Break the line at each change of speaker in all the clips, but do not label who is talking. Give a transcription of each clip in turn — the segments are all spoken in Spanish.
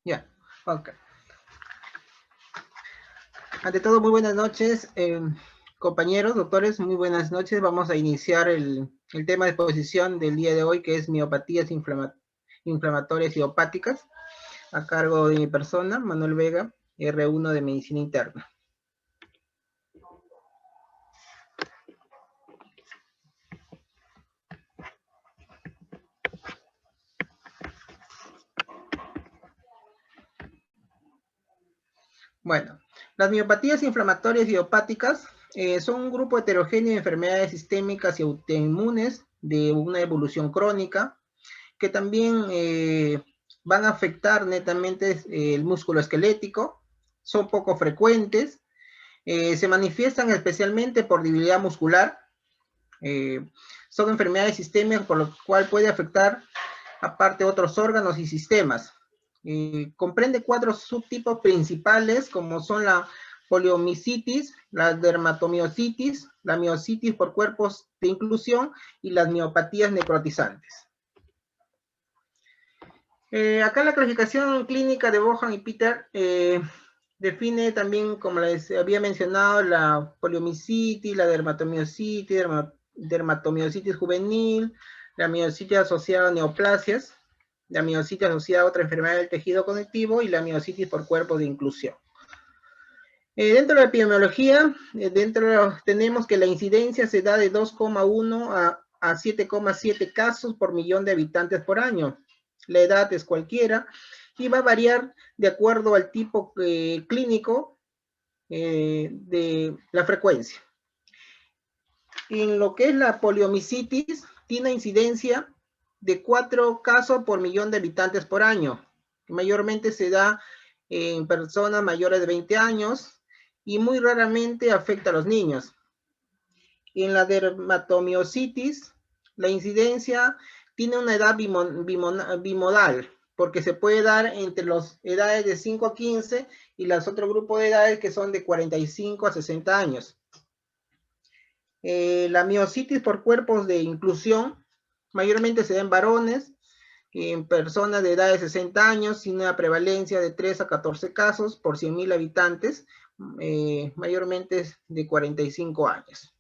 Ya, ok. Ante todo, muy buenas noches, compañeros, doctores, muy buenas noches. Vamos a iniciar el tema de exposición del día de hoy, que es miopatías inflamatorias idiopáticas, a cargo de mi persona, Manuel Vega, R1 de Medicina Interna. Bueno, las miopatías inflamatorias idiopáticas son un grupo heterogéneo de enfermedades sistémicas y autoinmunes de una evolución crónica que también van a afectar netamente el músculo esquelético, son poco frecuentes, se manifiestan especialmente por debilidad muscular, son enfermedades sistémicas por lo cual puede afectar aparte otros órganos y sistemas. Comprende 4 subtipos principales como son la poliomielitis, la dermatomiositis, la miositis por cuerpos de inclusión y las miopatías necrotizantes. Acá la clasificación clínica de Bohan y Peter define también, como les había mencionado, la poliomielitis, la dermatomiositis, dermatomiositis juvenil, la miositis asociada a neoplasias, la miositis asociada a otra enfermedad del tejido conectivo y la miositis por cuerpos de inclusión. Dentro de la epidemiología, tenemos que la incidencia se da de 2,1 a 7,7 casos por millón de habitantes por año. La edad es cualquiera y va a variar de acuerdo al tipo clínico de la frecuencia. En lo que es la poliomielitis, tiene incidencia de 4 casos por millón de habitantes por año. Mayormente se da en personas mayores de 20 años y muy raramente afecta a los niños. En la dermatomiositis, la incidencia tiene una edad bimodal, porque se puede dar entre las edades de 5 a 15 y los otros grupos de edades que son de 45 a 60 años. La miositis por cuerpos de inclusión mayormente se da en varones, en personas de edad de 60 años, sin una prevalencia de 3 a 14 casos por 100.000 habitantes, mayormente de 45 años.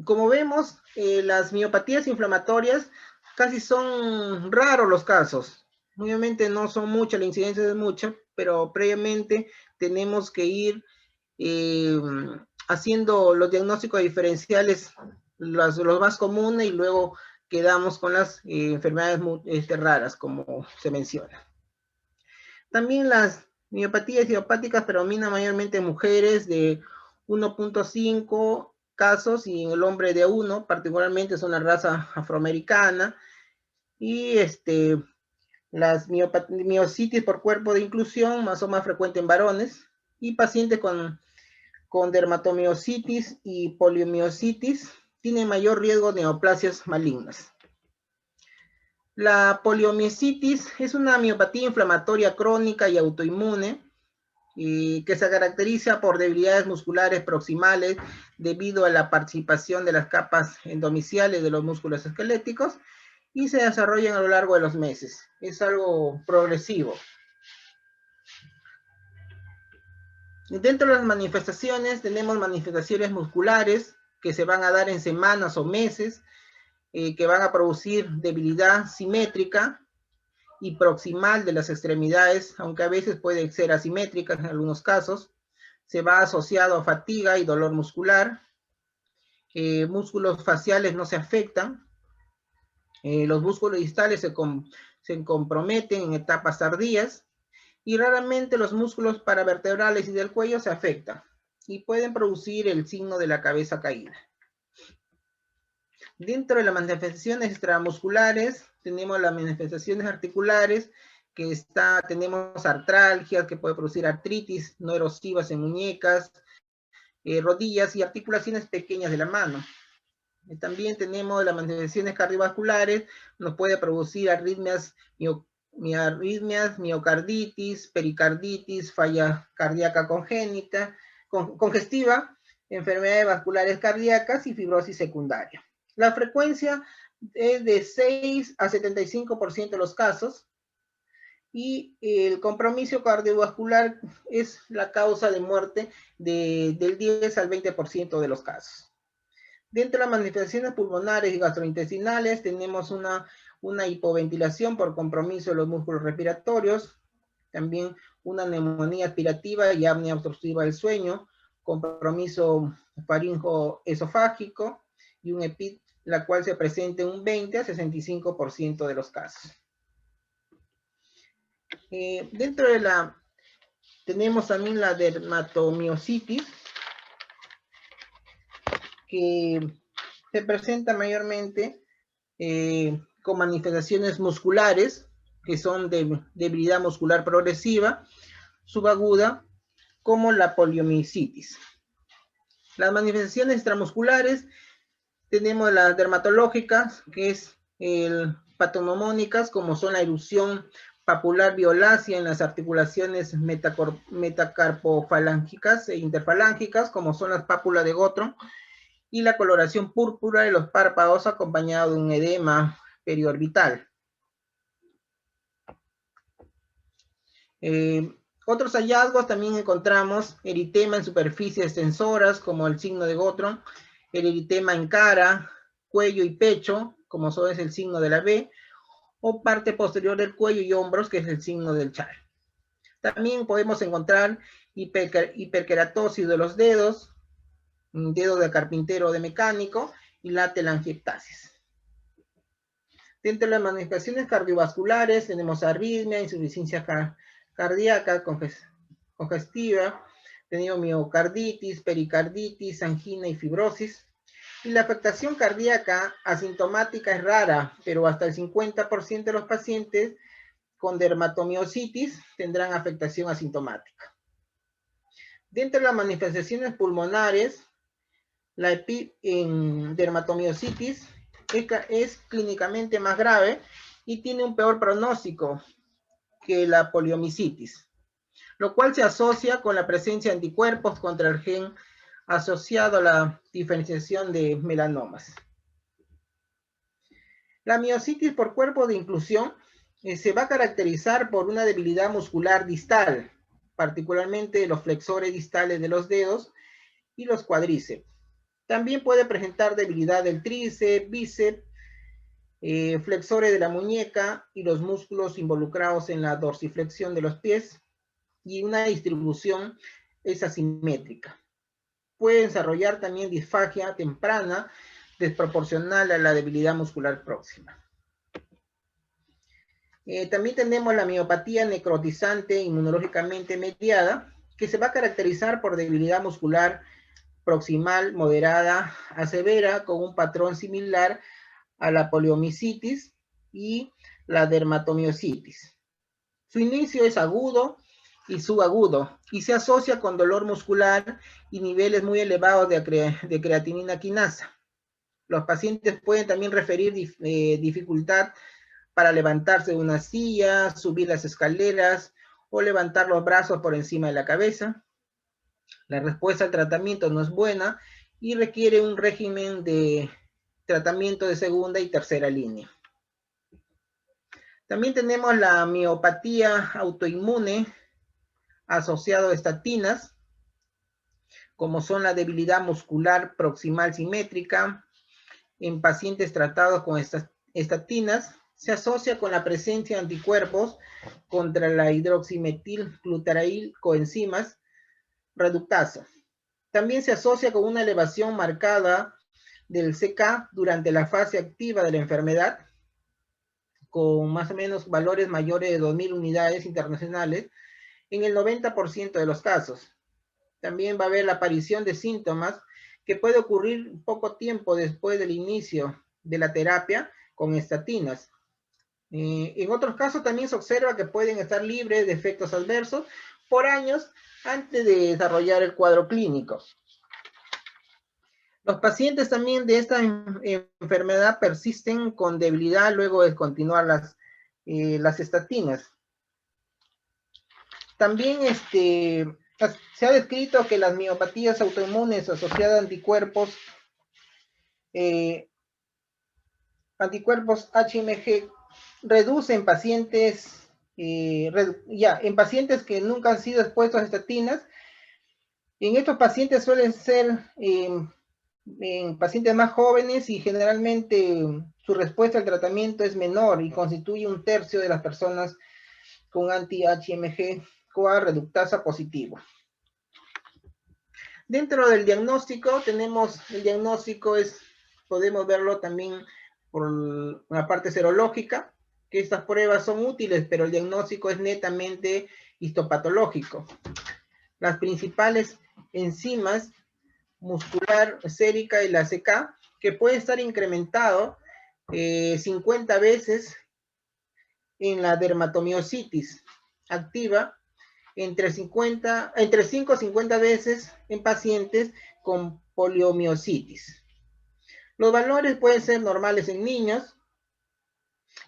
Como vemos, las miopatías inflamatorias casi son raros los casos. Obviamente no son muchas, la incidencia es mucha, pero previamente tenemos que ir haciendo los diagnósticos diferenciales, los más comunes, y luego quedamos con las enfermedades raras, como se menciona. También las miopatías idiopáticas predominan mayormente en mujeres de 1.5 casos y en el hombre de 1, particularmente son la raza afroamericana, y las miositis por cuerpo de inclusión son más frecuentes en varones, y pacientes con dermatomiositis y poliomiositis tienen mayor riesgo de neoplasias malignas. La poliomielitis es una miopatía inflamatoria crónica y autoinmune que se caracteriza por debilidades musculares proximales debido a la participación de las capas endomiciales de los músculos esqueléticos y se desarrollan a lo largo de los meses. Es algo progresivo. Dentro de las manifestaciones tenemos manifestaciones musculares que se van a dar en semanas o meses, que van a producir debilidad simétrica y proximal de las extremidades, aunque a veces puede ser asimétrica en algunos casos. Se va asociado a fatiga y dolor muscular. Músculos faciales no se afectan. Los músculos distales se comprometen en etapas tardías y raramente los músculos paravertebrales y del cuello se afectan y pueden producir el signo de la cabeza caída. Dentro de las manifestaciones extramusculares tenemos las manifestaciones articulares, tenemos artralgias que puede producir artritis no erosivas en muñecas, rodillas y articulaciones pequeñas de la mano. También tenemos las manifestaciones cardiovasculares, nos puede producir arritmias, miocarditis, pericarditis, falla cardíaca congénita, congestiva, enfermedades vasculares cardíacas y fibrosis secundaria. La frecuencia es de 6 a 75% de los casos, y el compromiso cardiovascular es la causa de muerte del 10 al 20% de los casos. Dentro de las manifestaciones pulmonares y gastrointestinales tenemos una hipoventilación por compromiso de los músculos respiratorios, también una neumonía aspirativa y apnea obstructiva del sueño, compromiso faringoesofágico y un EPID, la cual se presenta en un 20 a 65% de los casos. Dentro de tenemos también la dermatomiositis, que se presenta mayormente con manifestaciones musculares, que son de debilidad muscular progresiva, subaguda, como la poliomielitis. Las manifestaciones extramusculares, tenemos las dermatológicas, que es patognomónicas, como son la erupción papular violácea en las articulaciones metacarpofalángicas e interfalángicas, como son las pápulas de Gottron, y la coloración púrpura de los párpados acompañado de un edema periorbital. Otros hallazgos también encontramos eritema en superficies extensoras, como el signo de Gottron, el eritema en cara, cuello y pecho, como es el signo de la B, o parte posterior del cuello y hombros, que es el signo del Char. También podemos encontrar hiperkeratosis de los dedos, dedo de carpintero o de mecánico, y la telangiectasis. Dentro de las manifestaciones cardiovasculares tenemos arritmia, insuficiencia cardíaca congestiva, tenemos miocarditis, pericarditis, angina y fibrosis. Y la afectación cardíaca asintomática es rara, pero hasta el 50% de los pacientes con dermatomiositis tendrán afectación asintomática. Dentro de las manifestaciones pulmonares, la en dermatomiositis es clínicamente más grave y tiene un peor pronóstico que la poliomielitis, lo cual se asocia con la presencia de anticuerpos contra el gen asociado a la diferenciación de melanomas. La miositis por cuerpo de inclusión se va a caracterizar por una debilidad muscular distal, particularmente los flexores distales de los dedos y los cuádriceps. También puede presentar debilidad del tríceps, bíceps, flexores de la muñeca y los músculos involucrados en la dorsiflexión de los pies, y una distribución es asimétrica. Puede desarrollar también disfagia temprana desproporcional a la debilidad muscular próxima. También tenemos la miopatía necrotizante inmunológicamente mediada, que se va a caracterizar por debilidad muscular proximal moderada a severa, con un patrón similar a la poliomielitis y la dermatomiositis. Su inicio es agudo y subagudo, y se asocia con dolor muscular y niveles muy elevados de creatinina quinasa. Los pacientes pueden también referir dificultad para levantarse de una silla, subir las escaleras o levantar los brazos por encima de la cabeza. La respuesta al tratamiento no es buena y requiere un régimen de tratamiento de segunda y tercera línea. También tenemos la miopatía autoinmune asociado a estatinas, como son la debilidad muscular proximal simétrica. En pacientes tratados con estatinas, se asocia con la presencia de anticuerpos contra la hidroximetilglutaraíl coenzimas reductasa. También se asocia con una elevación marcada del CK durante la fase activa de la enfermedad, con más o menos valores mayores de 2.000 unidades internacionales en el 90% de los casos. También va a haber la aparición de síntomas que puede ocurrir poco tiempo después del inicio de la terapia con estatinas. En otros casos también se observa que pueden estar libres de efectos adversos por años antes de desarrollar el cuadro clínico. Los pacientes también de esta enfermedad persisten con debilidad luego de continuar las estatinas. También se ha descrito que las miopatías autoinmunes asociadas a anticuerpos anticuerpos HMG reducen pacientes, en pacientes que nunca han sido expuestos a estatinas. En estos pacientes suelen ser en pacientes más jóvenes y generalmente su respuesta al tratamiento es menor y constituye 1/3 de las personas con anti-HMG CoA reductasa positivo. Dentro del diagnóstico tenemos, el diagnóstico podemos verlo también por una parte serológica, que estas pruebas son útiles, pero el diagnóstico es netamente histopatológico. Las principales enzimas muscular sérica y la CK, que puede estar incrementado 50 veces en la dermatomiositis activa, entre 5 a 50 veces en pacientes con poliomiositis. Los valores pueden ser normales en niños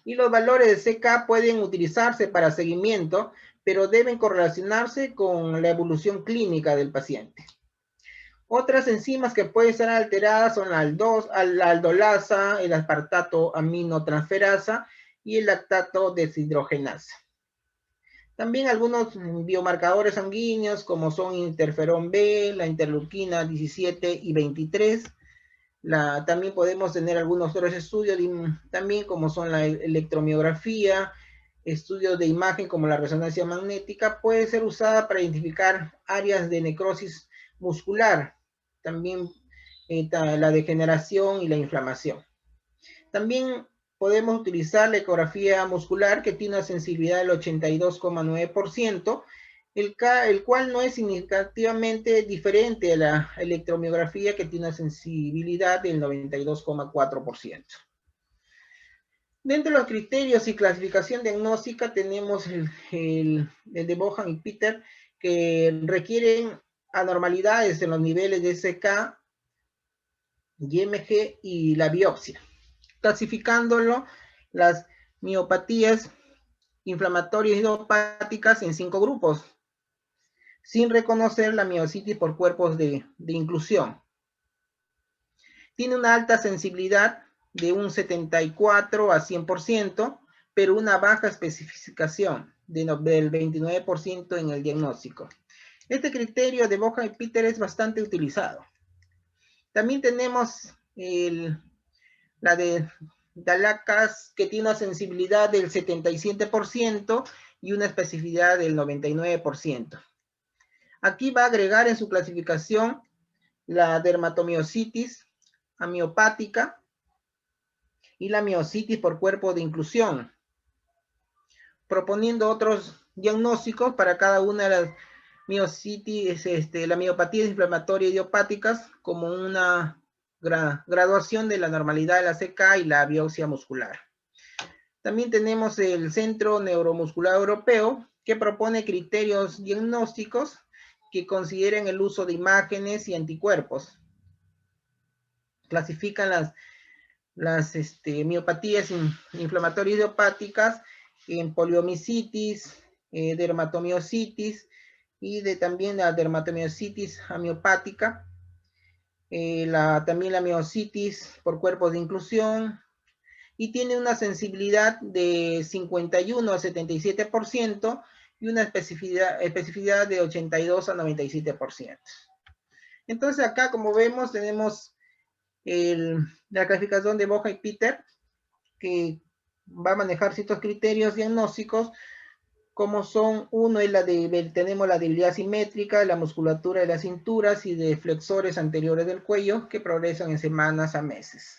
y los valores de CK pueden utilizarse para seguimiento, pero deben correlacionarse con la evolución clínica del paciente. Otras enzimas que pueden ser alteradas son la aldolasa, el aspartato aminotransferasa y el lactato deshidrogenasa. También algunos biomarcadores sanguíneos como son interferón B, la interleuquina 17 y 23. También podemos tener algunos otros estudios también como son la electromiografía, estudios de imagen como la resonancia magnética, puede ser usada para identificar áreas de necrosis muscular, también la degeneración y la inflamación. También podemos utilizar la ecografía muscular que tiene una sensibilidad del 82,9%, el cual no es significativamente diferente a la electromiografía que tiene una sensibilidad del 92,4%. Dentro de los criterios y clasificación diagnóstica tenemos el de Bohan y Peter, que requieren anormalidades en los niveles de SK, IMG y la biopsia, clasificándolo las miopatías inflamatorias idiopáticas en 5 grupos, sin reconocer la miositis por cuerpos de inclusión. Tiene una alta sensibilidad de un 74 a 100%, pero una baja especificación del 29% en el diagnóstico. Este criterio de Bohan y Peter es bastante utilizado. También tenemos la de Dalacas, que tiene una sensibilidad del 77% y una especificidad del 99%. Aquí va a agregar en su clasificación la dermatomiositis amiopática y la miositis por cuerpo de inclusión, proponiendo otros diagnósticos para cada una de las miositis, la miopatía inflamatoria idiopáticas, como una graduación de la normalidad de la CK y la biopsia muscular. También tenemos el Centro Neuromuscular Europeo, que propone criterios diagnósticos que consideren el uso de imágenes y anticuerpos. Clasifican las miopatías inflamatorias idiopáticas en poliomiositis, dermatomiositis y también la dermatomiositis amiopática, también la miositis por cuerpos de inclusión, y tiene una sensibilidad de 51 a 77% y una especificidad de 82 a 97%. Entonces acá, como vemos, tenemos la clasificación de Bohan y Peter, que va a manejar ciertos criterios diagnósticos, como son, uno es tenemos la debilidad simétrica, la musculatura de las cinturas y de flexores anteriores del cuello, que progresan en semanas a meses.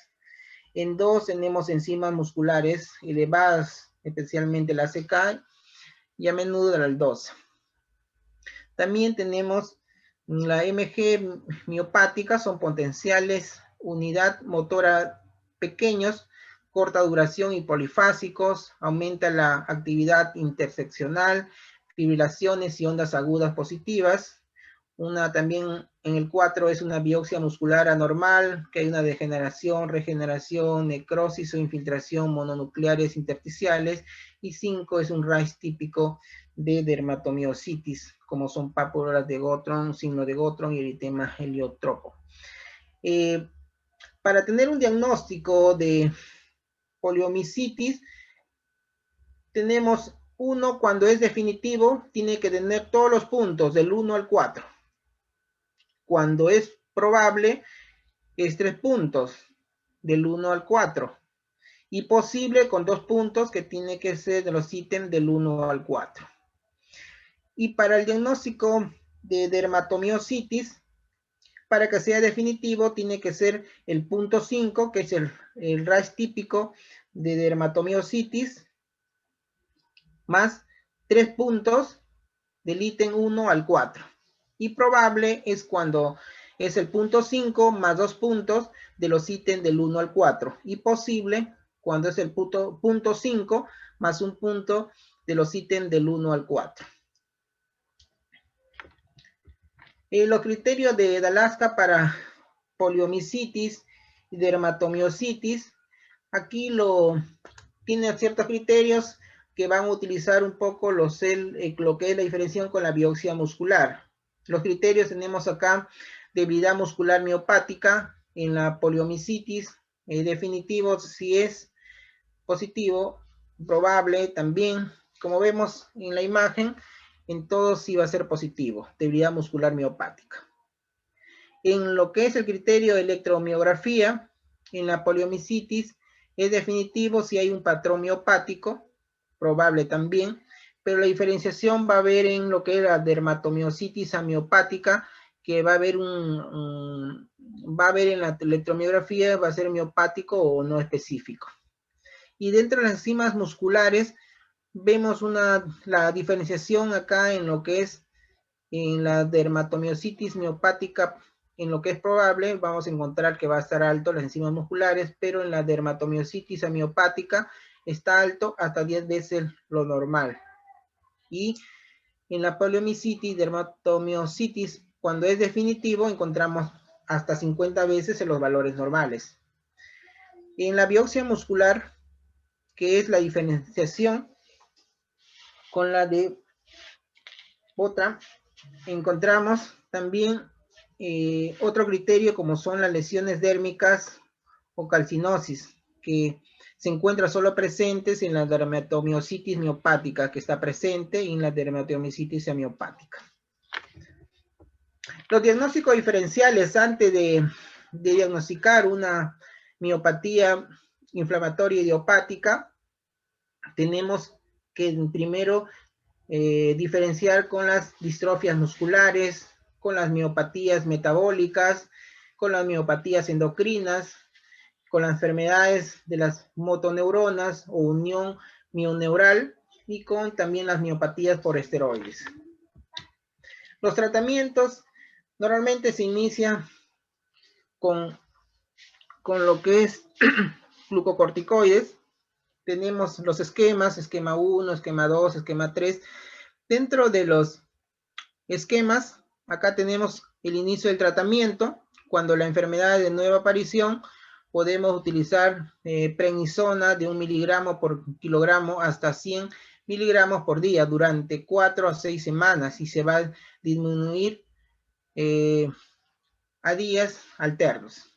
En 2 tenemos enzimas musculares elevadas, especialmente la CK, y a menudo la aldosa. También tenemos la MG miopática, son potenciales unidad motora pequeños, corta duración y polifásicos, aumenta la actividad interseccional, fibrilaciones y ondas agudas positivas. También en el 4 es una biopsia muscular anormal, que hay una degeneración, regeneración, necrosis o infiltración mononucleares intersticiales. Y 5 es un raíz típico de dermatomiositis, como son pápulas de Gottron, signo de Gottron y eritema heliotropo. Para tener un diagnóstico de poliomielitis, tenemos 1 cuando es definitivo, tiene que tener todos los puntos del 1 al 4. Cuando es probable, es 3 puntos del 1 al 4. Y posible con 2 puntos que tiene que ser de los ítems del 1 al 4. Y para el diagnóstico de dermatomiositis, para que sea definitivo, tiene que ser el punto 5, que es el rash típico de dermatomiositis, más 3 puntos del ítem 1 al 4. Y probable es cuando es el punto 5 más 2 puntos de los ítems del 1 al 4. Y posible cuando es el punto 5 más un punto de los ítems del 1 al 4. Los criterios de Dalaska para poliomielitis y dermatomiositis, aquí tiene ciertos criterios que van a utilizar un poco lo que es la diferenciación con la biopsia muscular. Los criterios tenemos acá debilidad muscular miopática en la poliomielitis, definitivo si es positivo, probable también, como vemos en la imagen, en todos sí va a ser positivo, debilidad muscular miopática. En lo que es el criterio de electromiografía, en la poliomielitis es definitivo si hay un patrón miopático, probable también, pero la diferenciación va a haber en lo que es la dermatomiositis amiopática, que va a haber en la electromiografía, va a ser miopático o no específico. Y dentro de las enzimas musculares, vemos la diferenciación acá en lo que es en la dermatomiositis miopática, en lo que es probable, vamos a encontrar que va a estar alto las enzimas musculares, pero en la dermatomiositis amiopática está alto hasta 10 veces lo normal. Y en la poliomielitis, dermatomiositis, cuando es definitivo, encontramos hasta 50 veces en los valores normales. En la biopsia muscular, que es la diferenciación con la de otra, encontramos también otro criterio como son las lesiones dérmicas o calcinosis, que se encuentran solo presentes en la dermatomiositis miopática, que está presente en la dermatomiositis amiopática. Los diagnósticos diferenciales antes de diagnosticar una miopatía inflamatoria idiopática, tenemos que primero diferenciar con las distrofias musculares, con las miopatías metabólicas, con las miopatías endocrinas, con las enfermedades de las motoneuronas o unión mioneural y con también las miopatías por esteroides. Los tratamientos normalmente se inicia con lo que es glucocorticoides. Tenemos los esquemas, esquema 1, esquema 2, esquema 3. Dentro de los esquemas, acá tenemos el inicio del tratamiento. Cuando la enfermedad es de nueva aparición, podemos utilizar prednisona de 1 miligramo por kilogramo hasta 100 miligramos por día durante 4 a 6 semanas y se va a disminuir a días alternos.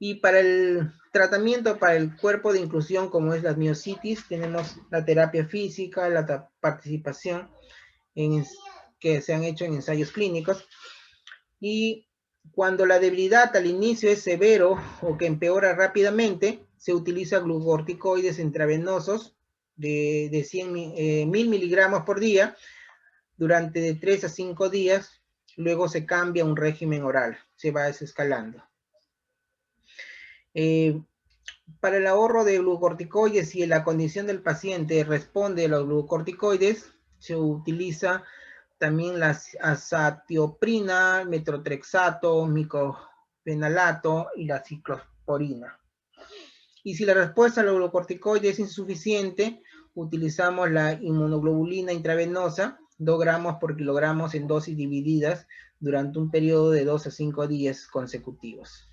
Y para el tratamiento para el cuerpo de inclusión como es la miositis, tenemos la terapia física, la participación que se han hecho en ensayos clínicos. Y cuando la debilidad al inicio es severo o que empeora rápidamente, se utiliza glucocorticoides intravenosos de 1000 miligramos por día durante de 3 a 5 días. Luego se cambia a un régimen oral, se va desescalando. Para el ahorro de glucocorticoides, si la condición del paciente responde a los glucocorticoides, se utiliza también la azatioprina, metotrexato, micofenalato y la ciclosporina. Y si la respuesta a los glucocorticoides es insuficiente, utilizamos la inmunoglobulina intravenosa, 2 gramos por kilogramo en dosis divididas durante un periodo de 2 a 5 días consecutivos.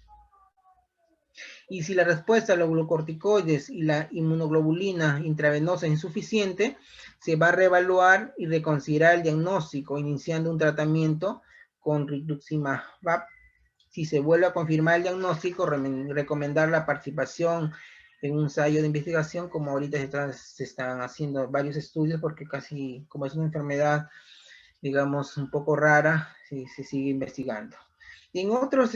Y si la respuesta a los glucocorticoides y la inmunoglobulina intravenosa es insuficiente, se va a reevaluar y reconsiderar el diagnóstico, iniciando un tratamiento con rituximab. Si se vuelve a confirmar el diagnóstico, recomendar la participación en un ensayo de investigación, como ahorita se están haciendo varios estudios, porque casi, como es una enfermedad, digamos, un poco rara, se sigue investigando. Y en otros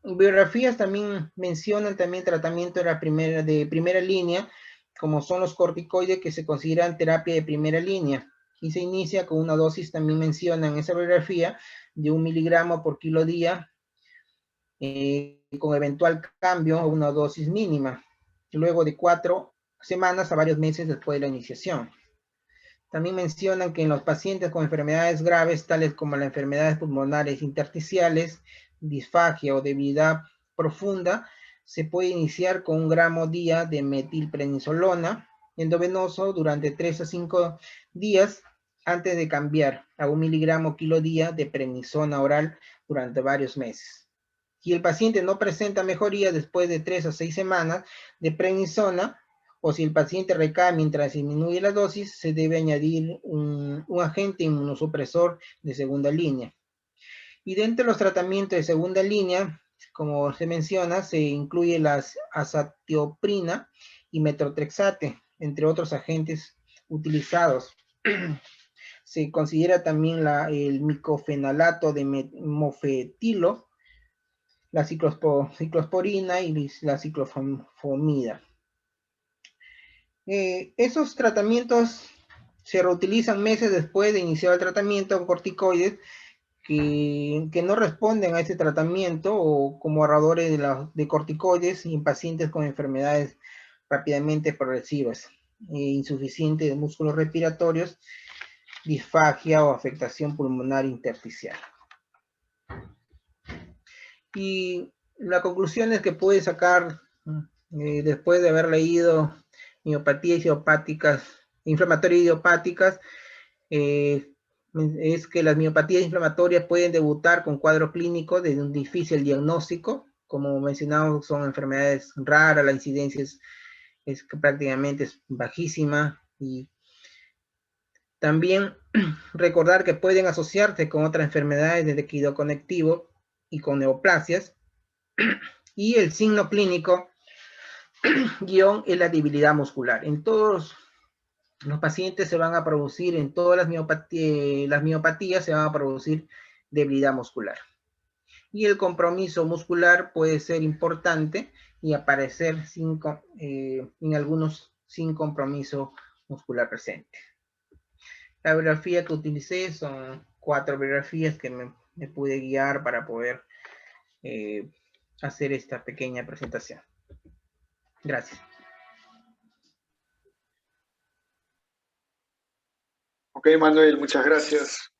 biografías también mencionan también tratamiento de primera línea, como son los corticoides, que se consideran terapia de primera línea. Y se inicia con una dosis, también mencionan en esa biografía, de 1 miligramo por kilo día, con eventual cambio a una dosis mínima, luego de 4 semanas a varios meses después de la iniciación. También mencionan que en los pacientes con enfermedades graves, tales como las enfermedades pulmonares intersticiales, disfagia o debilidad profunda, se puede iniciar con 1 gramo día de metilprednisolona endovenoso durante 3 a 5 días antes de cambiar a 1 miligramo kilo día de prednisona oral durante varios meses. Si el paciente no presenta mejoría después de 3 a 6 semanas de prednisona, o si el paciente recae mientras disminuye la dosis, se debe añadir un agente inmunosupresor de segunda línea. Y dentro de los tratamientos de segunda línea, como se menciona, se incluye la azatioprina y metotrexate, entre otros agentes utilizados. Se considera también el micofenalato de mofetilo, la ciclosporina y la ciclofosfamida. Esos tratamientos se reutilizan meses después de iniciar el tratamiento con corticoides que no responden a ese tratamiento, o como ahorradores de corticoides en pacientes con enfermedades rápidamente progresivas, insuficiente de músculos respiratorios, disfagia o afectación pulmonar intersticial. Y la conclusión es que puede sacar, después de haber leído miopatías idiopáticas, inflamatorias idiopáticas, es que las miopatías inflamatorias pueden debutar con cuadro clínico de un difícil diagnóstico. Como mencionamos, son enfermedades raras, la incidencia es que prácticamente es bajísima, y también recordar que pueden asociarse con otras enfermedades de tejido conectivo y con neoplasias, y el signo clínico guión es la debilidad muscular. En todos los pacientes se van a producir, en todas las miopatías se van a producir debilidad muscular. Y el compromiso muscular puede ser importante y aparecer en algunos sin compromiso muscular presente. La bibliografía que utilicé son 4 bibliografías que me pude guiar para poder hacer esta pequeña presentación. Gracias.
Ok, Manuel, muchas gracias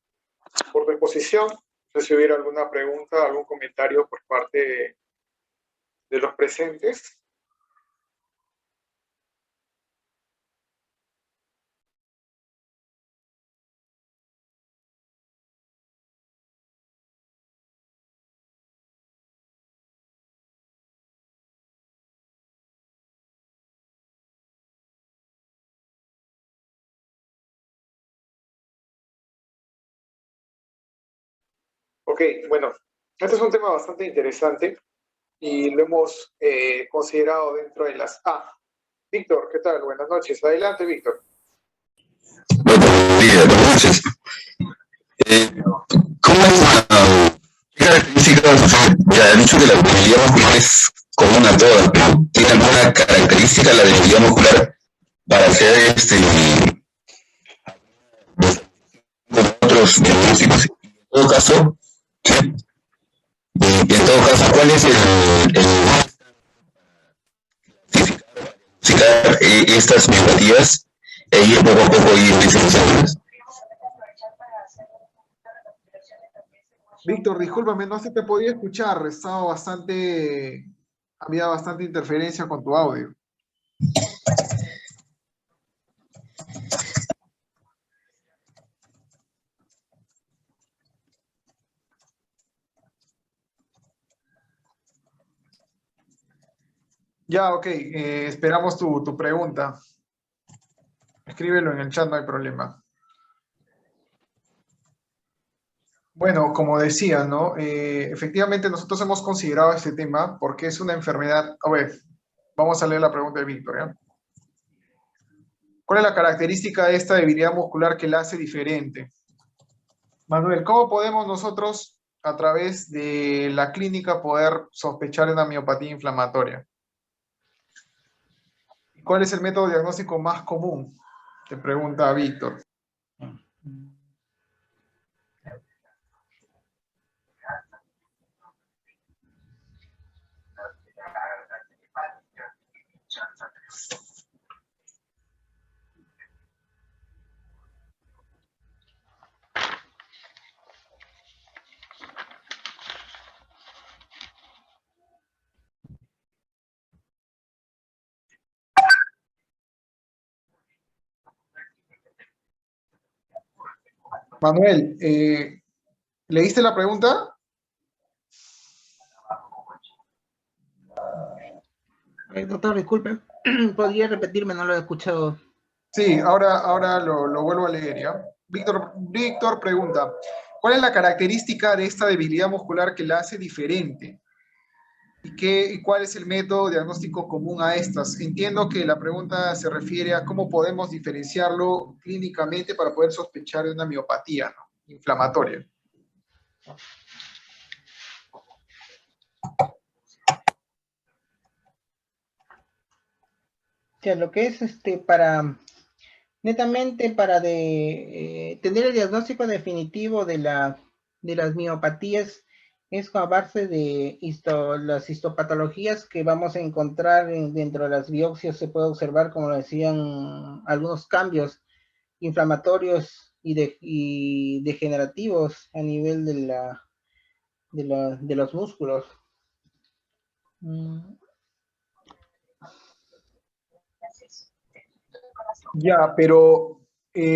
por tu exposición. No sé si hubiera alguna pregunta, algún comentario por parte de los presentes. Ok, bueno, este es un tema bastante interesante y lo hemos considerado dentro de las A. Víctor, ¿qué tal? Buenas noches. Adelante, Víctor.
Buenos días, buenas noches. ¿Cómo es qué características? Ya he dicho que la debilidad muscular es común a todas, pero ¿tiene alguna característica la debilidad muscular para hacer otros diagnósticos? En todo caso, ¿cuál es identificar estas miopatías e ir poco a poco ir diferenciándolas?
Víctor, discúlpame, no se te podía escuchar. Había bastante interferencia con tu audio. Ya, ok, esperamos tu pregunta. Escríbelo en el chat, no hay problema. Bueno, como decía, ¿no? Efectivamente nosotros hemos considerado este tema porque es una enfermedad, a ver, Vamos a leer la pregunta de Víctor, ¿ya? ¿Cuál es la característica de esta debilidad muscular que la hace diferente? Manuel, ¿cómo podemos nosotros, a través de la clínica, poder sospechar de una miopatía inflamatoria? ¿Cuál es el método diagnóstico más común? Te pregunta Víctor. Manuel, ¿leíste la pregunta?
Doctor, disculpe, ¿podría repetirme? No lo he escuchado.
Sí, ahora lo vuelvo a leer, ¿ya? Víctor pregunta, ¿cuál es la característica de esta debilidad muscular que la hace diferente? ¿Y cuál es el método diagnóstico común a estas? Entiendo que la pregunta se refiere a cómo podemos diferenciarlo clínicamente para poder sospechar de una miopatía, ¿no?, inflamatoria.
O sea, lo que es netamente para tener el diagnóstico definitivo de las miopatías es a base de las histopatologías que vamos a encontrar dentro de las biopsias. Se puede observar, como decían, algunos cambios inflamatorios y degenerativos a nivel de los músculos.
Ya, pero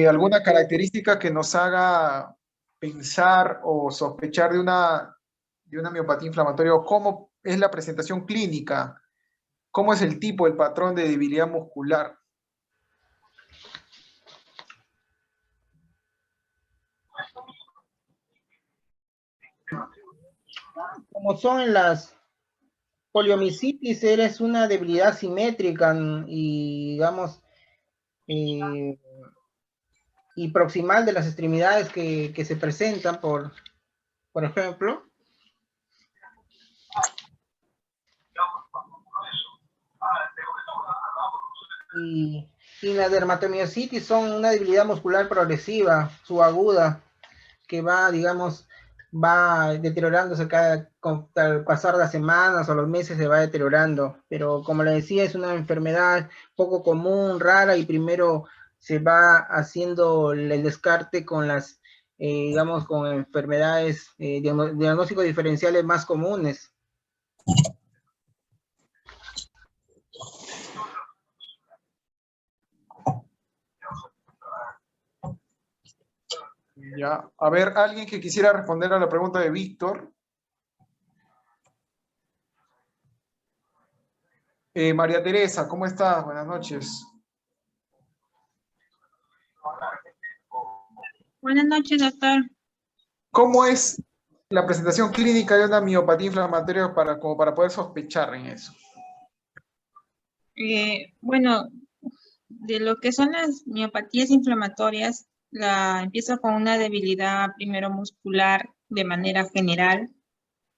¿alguna característica que nos haga pensar o sospechar de una miopatía inflamatoria? ¿O cómo es la presentación clínica? ¿Cómo es el tipo, el patrón de debilidad muscular?
Como son las poliomielitis, es una debilidad simétrica y, digamos, y proximal de las extremidades que se presentan, por ejemplo. Y la dermatomiositis son una debilidad muscular progresiva, subaguda, que va, digamos, va deteriorándose al pasar las semanas o los meses, se va deteriorando. Pero como le decía, es una enfermedad poco común, rara, y primero se va haciendo el descarte con las, digamos, con enfermedades, diagnósticos diferenciales más comunes.
Ya, a ver, alguien que quisiera responder a la pregunta de Víctor. María Teresa, ¿cómo estás? Buenas noches.
Buenas noches, doctor.
¿Cómo es la presentación clínica de una miopatía inflamatoria como para poder sospechar en eso?
Bueno, de lo que son las miopatías inflamatorias, empieza con una debilidad primero muscular de manera general,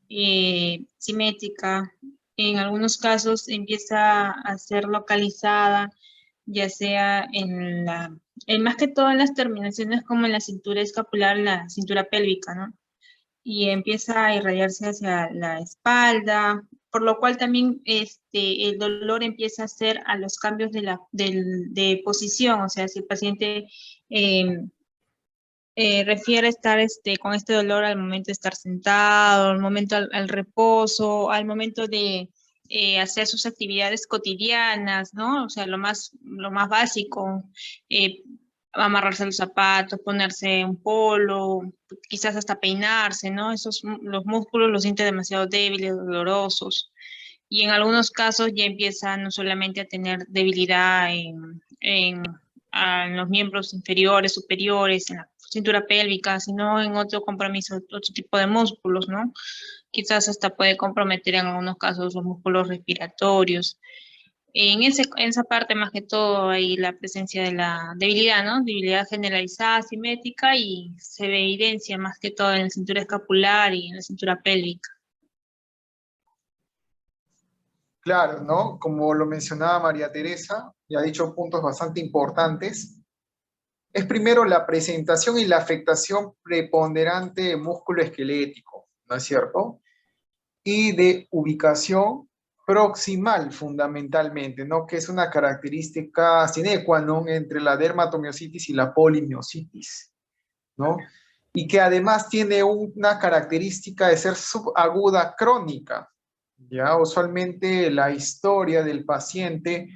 simétrica. En algunos casos empieza a ser localizada, ya sea en más que todo en las terminaciones, como en la cintura escapular, la cintura pélvica, ¿no? Y empieza a irradiarse hacia la espalda, por lo cual también el dolor empieza a ser a los cambios de posición. O sea, si el paciente refiere estar con este dolor al momento de estar sentado, al momento al reposo, al momento de hacer sus actividades cotidianas, ¿no? O sea, lo más básico, amarrarse los zapatos, ponerse un polo, quizás hasta peinarse, ¿no? Los músculos los siente demasiado débiles, dolorosos. Y en algunos casos ya empiezan no solamente a tener debilidad en los miembros inferiores, superiores, en la cintura pélvica, sino en otro compromiso, otro tipo de músculos, ¿no? Quizás hasta puede comprometer en algunos casos los músculos respiratorios. En esa parte más que todo hay la presencia de la debilidad, ¿no? Debilidad generalizada, simétrica y se ve evidencia más que todo en la cintura escapular y en la cintura pélvica.
Claro, ¿no? Como lo mencionaba María Teresa, y ha dicho puntos bastante importantes, es primero la presentación y la afectación preponderante de músculo esquelético, ¿no es cierto? Y de ubicación proximal fundamentalmente, ¿no? Que es una característica sine qua non entre la dermatomiositis y la polimiositis, ¿no? Y que además tiene una característica de ser subaguda crónica, ¿ya? Usualmente la historia del paciente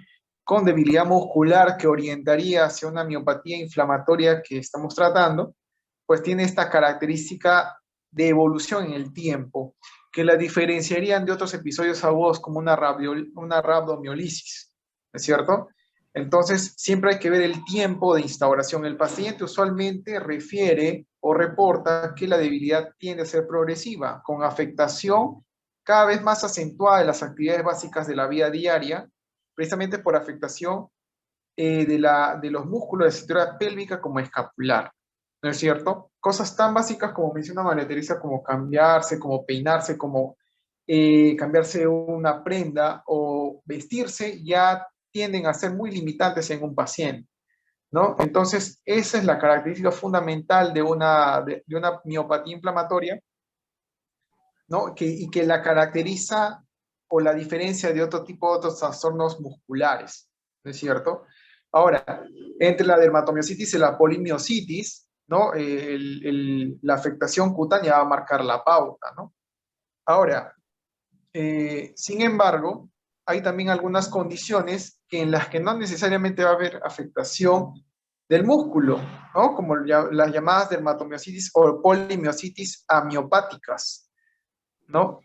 con debilidad muscular que orientaría hacia una miopatía inflamatoria que estamos tratando, pues tiene esta característica de evolución en el tiempo, que la diferenciarían de otros episodios agudos como una rhabdomiolisis, ¿es cierto? Entonces, siempre hay que ver el tiempo de instauración. El paciente usualmente refiere o reporta que la debilidad tiende a ser progresiva, con afectación cada vez más acentuada de las actividades básicas de la vida diaria, precisamente por afectación de los músculos de cintura pélvica como escapular, ¿no es cierto? Cosas tan básicas como menciona María Teresa, como cambiarse, como peinarse, como cambiarse una prenda o vestirse, ya tienden a ser muy limitantes en un paciente, ¿no? Entonces, esa es la característica fundamental de una miopatía inflamatoria, ¿no? Y que la caracteriza o la diferencia de otro tipo de otros trastornos musculares, ¿no es cierto? Ahora, entre la dermatomiositis y la polimiositis, ¿no? La afectación cutánea va a marcar la pauta, ¿no? Ahora, sin embargo, hay también algunas condiciones en las que no necesariamente va a haber afectación del músculo, ¿no? Como las llamadas dermatomiositis o polimiositis amiopáticas, ¿no?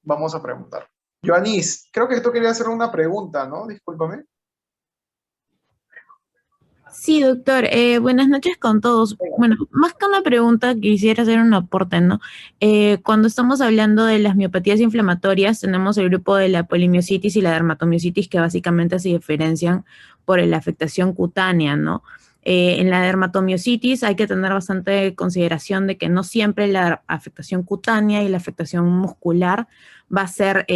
Vamos a preguntar. Joanis, creo que tú querías hacer una pregunta, ¿no? Discúlpame.
Sí, doctor. Buenas noches con todos. Bueno, más que una pregunta, quisiera hacer un aporte, ¿no? Cuando estamos hablando de las miopatías inflamatorias, tenemos el grupo de la polimiositis y la dermatomiositis que básicamente se diferencian por la afectación cutánea, ¿no? En la dermatomiositis hay que tener bastante consideración de que no siempre la afectación cutánea y la afectación muscular va a ser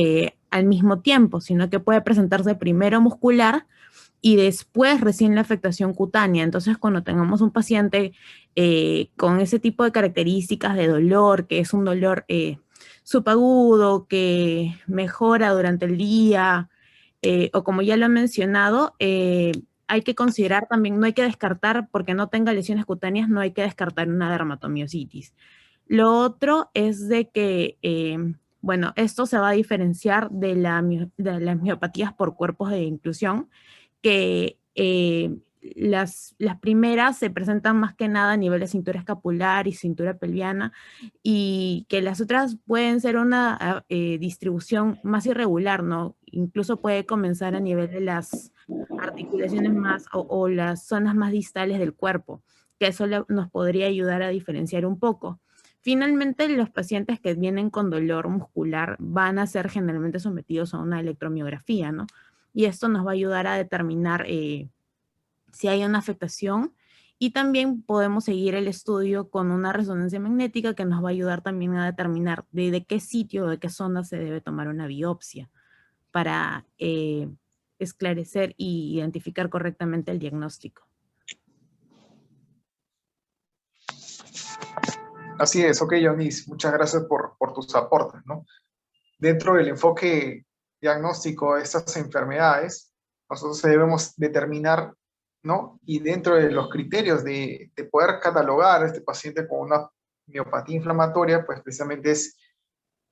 al mismo tiempo, sino que puede presentarse primero muscular y después recién la afectación cutánea. Entonces, cuando tengamos un paciente con ese tipo de características de dolor, que es un dolor subagudo, que mejora durante el día, o como ya lo he mencionado, hay que considerar también, no hay que descartar, porque no tenga lesiones cutáneas, no hay que descartar una dermatomiositis. Lo otro es de que, bueno, esto se va a diferenciar de las miopatías por cuerpos de inclusión, que las primeras se presentan más que nada a nivel de cintura escapular y cintura pelviana, y que las otras pueden ser una distribución más irregular, ¿no? Incluso puede comenzar a nivel de las articulaciones más o las zonas más distales del cuerpo, que eso nos podría ayudar a diferenciar un poco. Finalmente, los pacientes que vienen con dolor muscular van a ser generalmente sometidos a una electromiografía, ¿no? Y esto nos va a ayudar a determinar si hay una afectación, y también podemos seguir el estudio con una resonancia magnética que nos va a ayudar también a determinar de qué sitio, de qué zona se debe tomar una biopsia para esclarecer y identificar correctamente el diagnóstico.
Así es, ok, Joanis, muchas gracias por tus aportes, ¿no? Dentro del enfoque diagnóstico de estas enfermedades, nosotros debemos determinar, ¿no? Y dentro de los criterios de poder catalogar a este paciente con una miopatía inflamatoria, pues precisamente es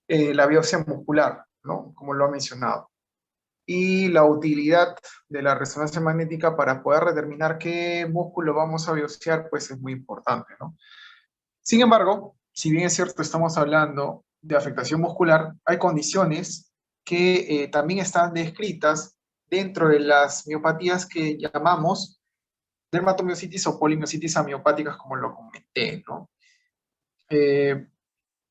la biopsia muscular, ¿no? Como lo ha mencionado. Y la utilidad de la resonancia magnética para poder determinar qué músculo vamos a biopsiar, pues es muy importante, ¿no? Sin embargo, si bien es cierto, estamos hablando de afectación muscular, hay condiciones que también están descritas dentro de las miopatías que llamamos dermatomiositis o polimiositis amiopáticas, como lo comenté, ¿no?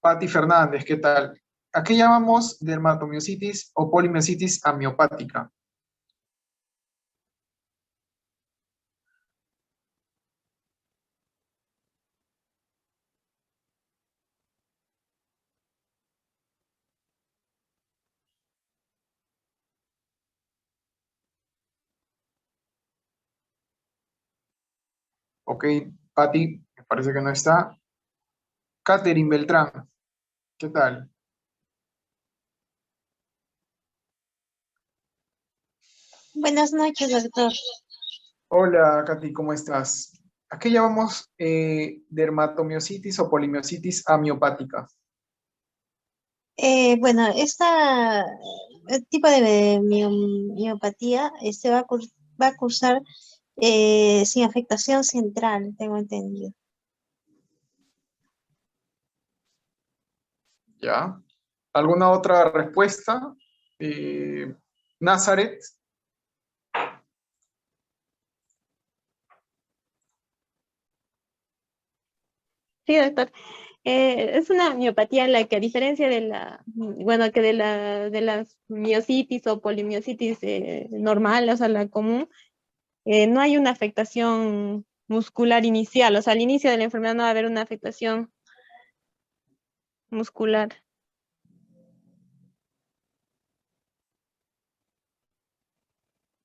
Patti Fernández, ¿qué tal? ¿A qué llamamos dermatomiositis o polimiositis amiopática? Ok, Pati, me parece que no está. Catherine Beltrán, ¿qué tal?
Buenas noches, doctor.
Hola, Katy, ¿cómo estás? ¿A qué llamamos dermatomiositis o polimiositis amiopática?
Bueno, tipo de miopatía va a cursar sin afectación central, tengo entendido.
¿Ya? ¿Alguna otra respuesta? Nazaret.
Sí, doctor. Es una miopatía en la que a diferencia de bueno, que de las miositis o polimiositis normal, o sea, la común, no hay una afectación muscular inicial, o sea, al inicio de la enfermedad no va a haber una afectación muscular.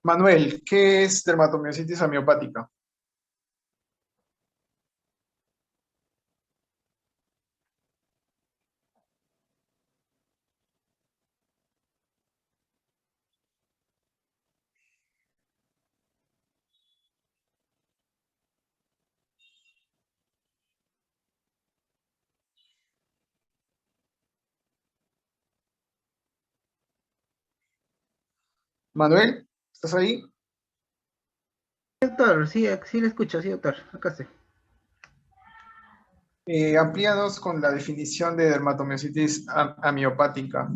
Manuel, ¿qué es dermatomiositis amiopática? Manuel, ¿estás ahí?
Doctor, sí, sí le escucho, sí, doctor, acá estoy.
Amplíanos con la definición de dermatomiositis amiopática.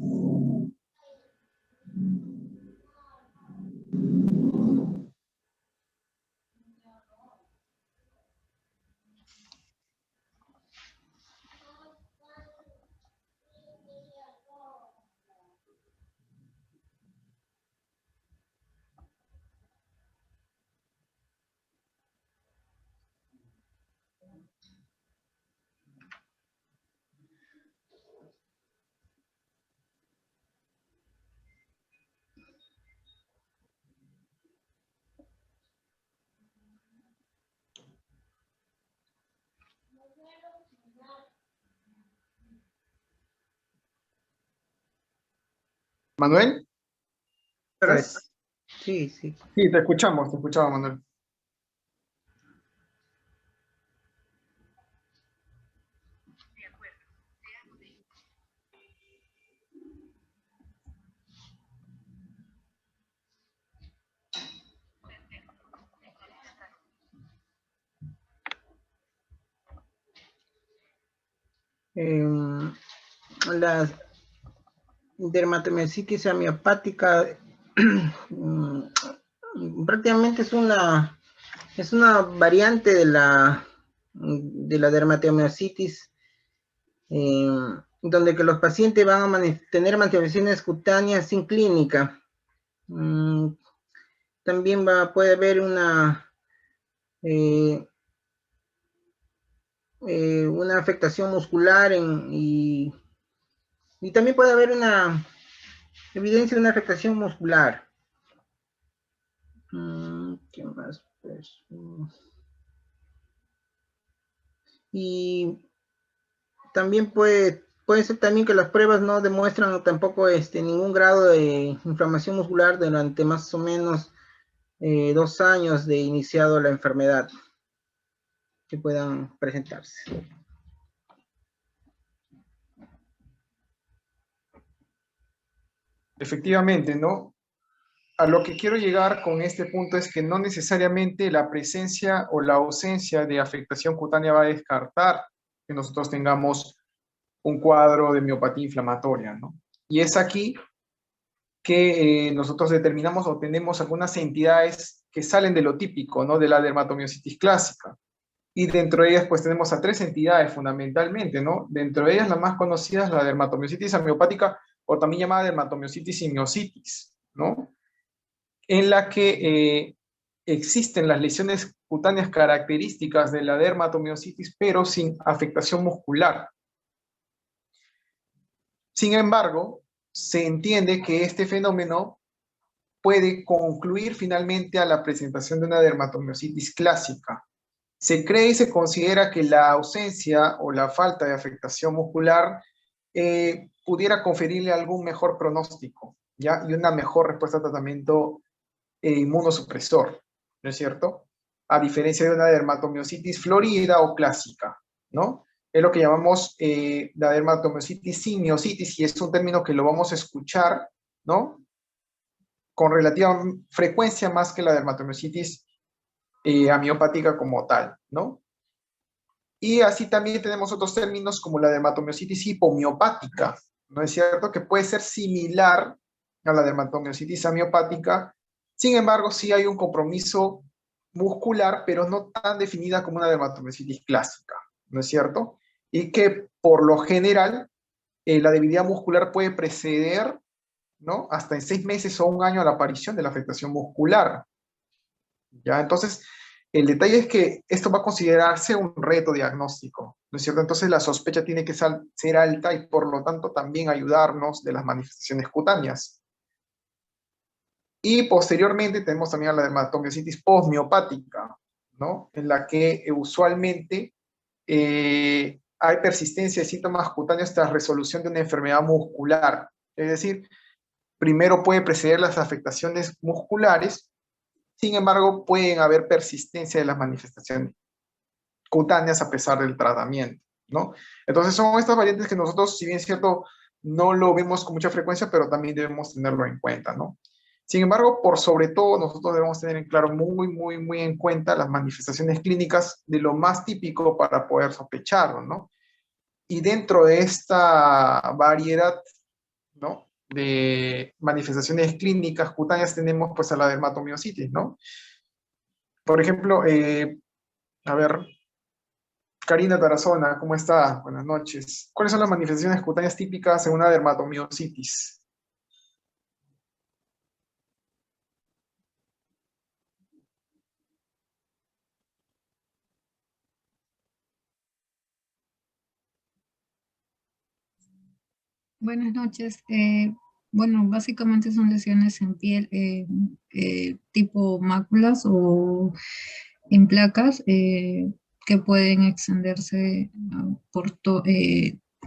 Manuel, ¿estás?
Sí, sí.
Sí, te escuchamos, Manuel.
La dermatomiositis amiopática prácticamente es una variante de la dermatomiositis, donde que los pacientes van a tener manifestaciones cutáneas sin clínica. También puede haber una afectación muscular y también puede haber una evidencia de una afectación muscular. ¿Qué más? Pues, y también puede ser también que las pruebas no demuestran tampoco ningún grado de inflamación muscular durante más o menos 2 años de iniciado la enfermedad que puedan presentarse.
Efectivamente, ¿no? A lo que quiero llegar con este punto es que no necesariamente la presencia o la ausencia de afectación cutánea va a descartar que nosotros tengamos un cuadro de miopatía inflamatoria, ¿no? Y es aquí que nosotros determinamos o tenemos algunas entidades que salen de lo típico, ¿no? De la dermatomiositis clásica. Y dentro de ellas, pues tenemos a 3 entidades fundamentalmente, ¿no? Dentro de ellas, la más conocida es la dermatomiositis amiopática o también llamada dermatomiositis y miositis, ¿no? En la que existen las lesiones cutáneas características de la dermatomiositis, pero sin afectación muscular. Sin embargo, se entiende que este fenómeno puede concluir finalmente a la presentación de una dermatomiositis clásica. Se cree y se considera que la ausencia o la falta de afectación muscular pudiera conferirle algún mejor pronóstico, ¿ya? Y una mejor respuesta al tratamiento inmunosupresor, ¿no es cierto? A diferencia de una dermatomiositis florida o clásica, ¿no? Es lo que llamamos la dermatomiositis sin miositis, y es un término que lo vamos a escuchar, ¿no? Con relativa frecuencia más que la dermatomiositis amiopática como tal, ¿no? Y así también tenemos otros términos como la dermatomiositis hipomiopática, ¿no es cierto? Que puede ser similar a la dermatomiositis amiopática, sin embargo, sí hay un compromiso muscular, pero no tan definida como una dermatomiositis clásica, ¿no es cierto? Y que por lo general la debilidad muscular puede preceder, ¿no? Hasta en 6 meses o 1 año a la aparición de la afectación muscular. ¿Ya? Entonces, el detalle es que esto va a considerarse un reto diagnóstico, ¿no es cierto? Entonces la sospecha tiene que ser alta y por lo tanto también ayudarnos de las manifestaciones cutáneas. Y posteriormente tenemos también a la dermatomiositis postmiopática, ¿no? En la que usualmente hay persistencia de síntomas cutáneos tras resolución de una enfermedad muscular. Es decir, primero puede preceder las afectaciones musculares. Sin embargo, pueden haber persistencia de las manifestaciones cutáneas a pesar del tratamiento, ¿no? Entonces son estas variantes que nosotros, si bien es cierto, no lo vemos con mucha frecuencia, pero también debemos tenerlo en cuenta, ¿no? Sin embargo, por sobre todo, nosotros debemos tener en claro muy en cuenta las manifestaciones clínicas de lo más típico para poder sospecharlo, ¿no? Y dentro de esta variedad, ¿no?, de manifestaciones clínicas cutáneas tenemos pues a la dermatomiositis, ¿no? Por ejemplo, a ver, Karina Tarazona, ¿cómo está? Buenas noches. ¿Cuáles son las manifestaciones cutáneas típicas en una dermatomiositis?
Buenas noches. Bueno, básicamente son lesiones en piel tipo máculas o en placas que pueden extenderse por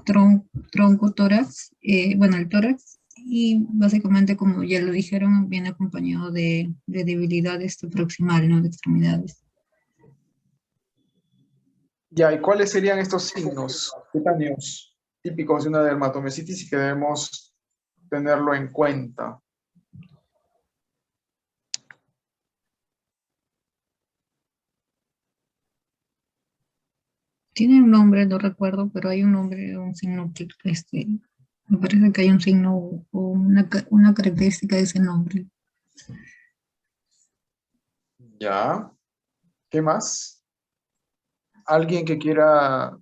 tronco, tórax, bueno, el tórax, y básicamente, como ya lo dijeron, viene acompañado de debilidad proximal, ¿no? De extremidades.
Ya, ¿y cuáles serían estos signos cutáneos típicos de una dermatomiositis y que debemos tenerlo en cuenta?
Tiene un nombre, no recuerdo, pero hay un nombre, un signo, me parece que hay un signo o una característica de ese nombre.
Ya, ¿qué más? ¿Alguien que quiera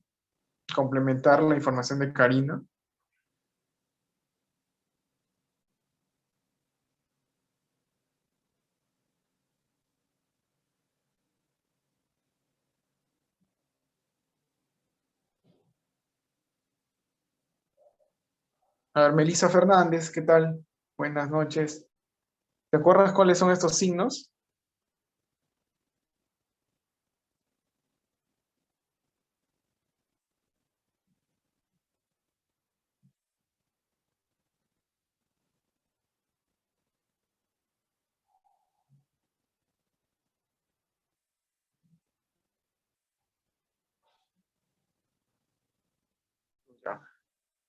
complementar la información de Karina? A ver, Melissa Fernández, ¿qué tal? Buenas noches. ¿Te acuerdas cuáles son estos signos? Ya.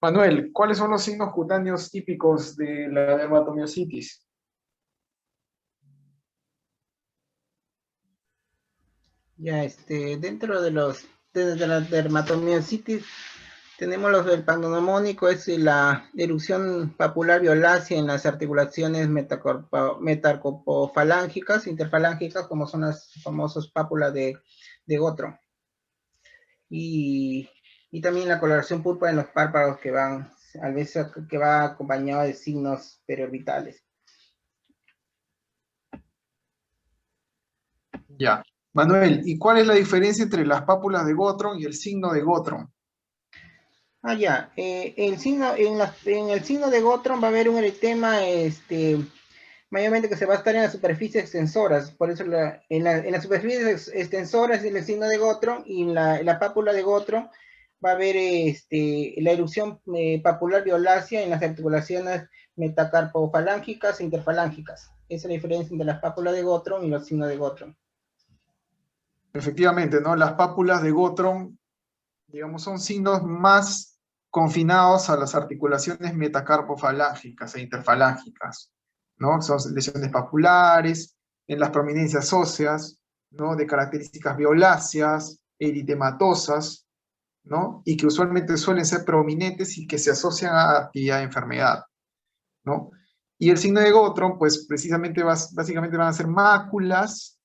Manuel, ¿cuáles son los signos cutáneos típicos de la dermatomiositis?
Ya, dentro de la dermatomiositis tenemos el pneumónico, es la erupción papular violácea en las articulaciones metacarpofalángicas, interfalángicas, como son las famosas pápulas de Gottron. Y también la coloración púrpura en los párpados a veces que va acompañado de signos periorbitales.
Ya. Manuel, ¿y cuál es la diferencia entre las pápulas de Gottron y el signo de Gottron?
En el signo de Gottron va a haber un eritema mayormente que se va a estar en las superficies extensoras, por eso en las superficies extensoras es el signo de Gottron, y en la pápula de Gottron va a haber la erupción papular violácea en las articulaciones metacarpofalángicas e interfalángicas. Esa es la diferencia entre las pápulas de Gottron y los signos de Gottron.
Efectivamente, ¿no? Las pápulas de Gottron, digamos, son signos más confinados a las articulaciones metacarpofalángicas e interfalángicas, ¿no? Son lesiones papulares, en las prominencias óseas, ¿no? De características violáceas, eritematosas, ¿no? Y que usualmente suelen ser prominentes y que se asocian a actividad de enfermedad, ¿no? Y el signo de Gottron, pues precisamente básicamente van a ser máculas,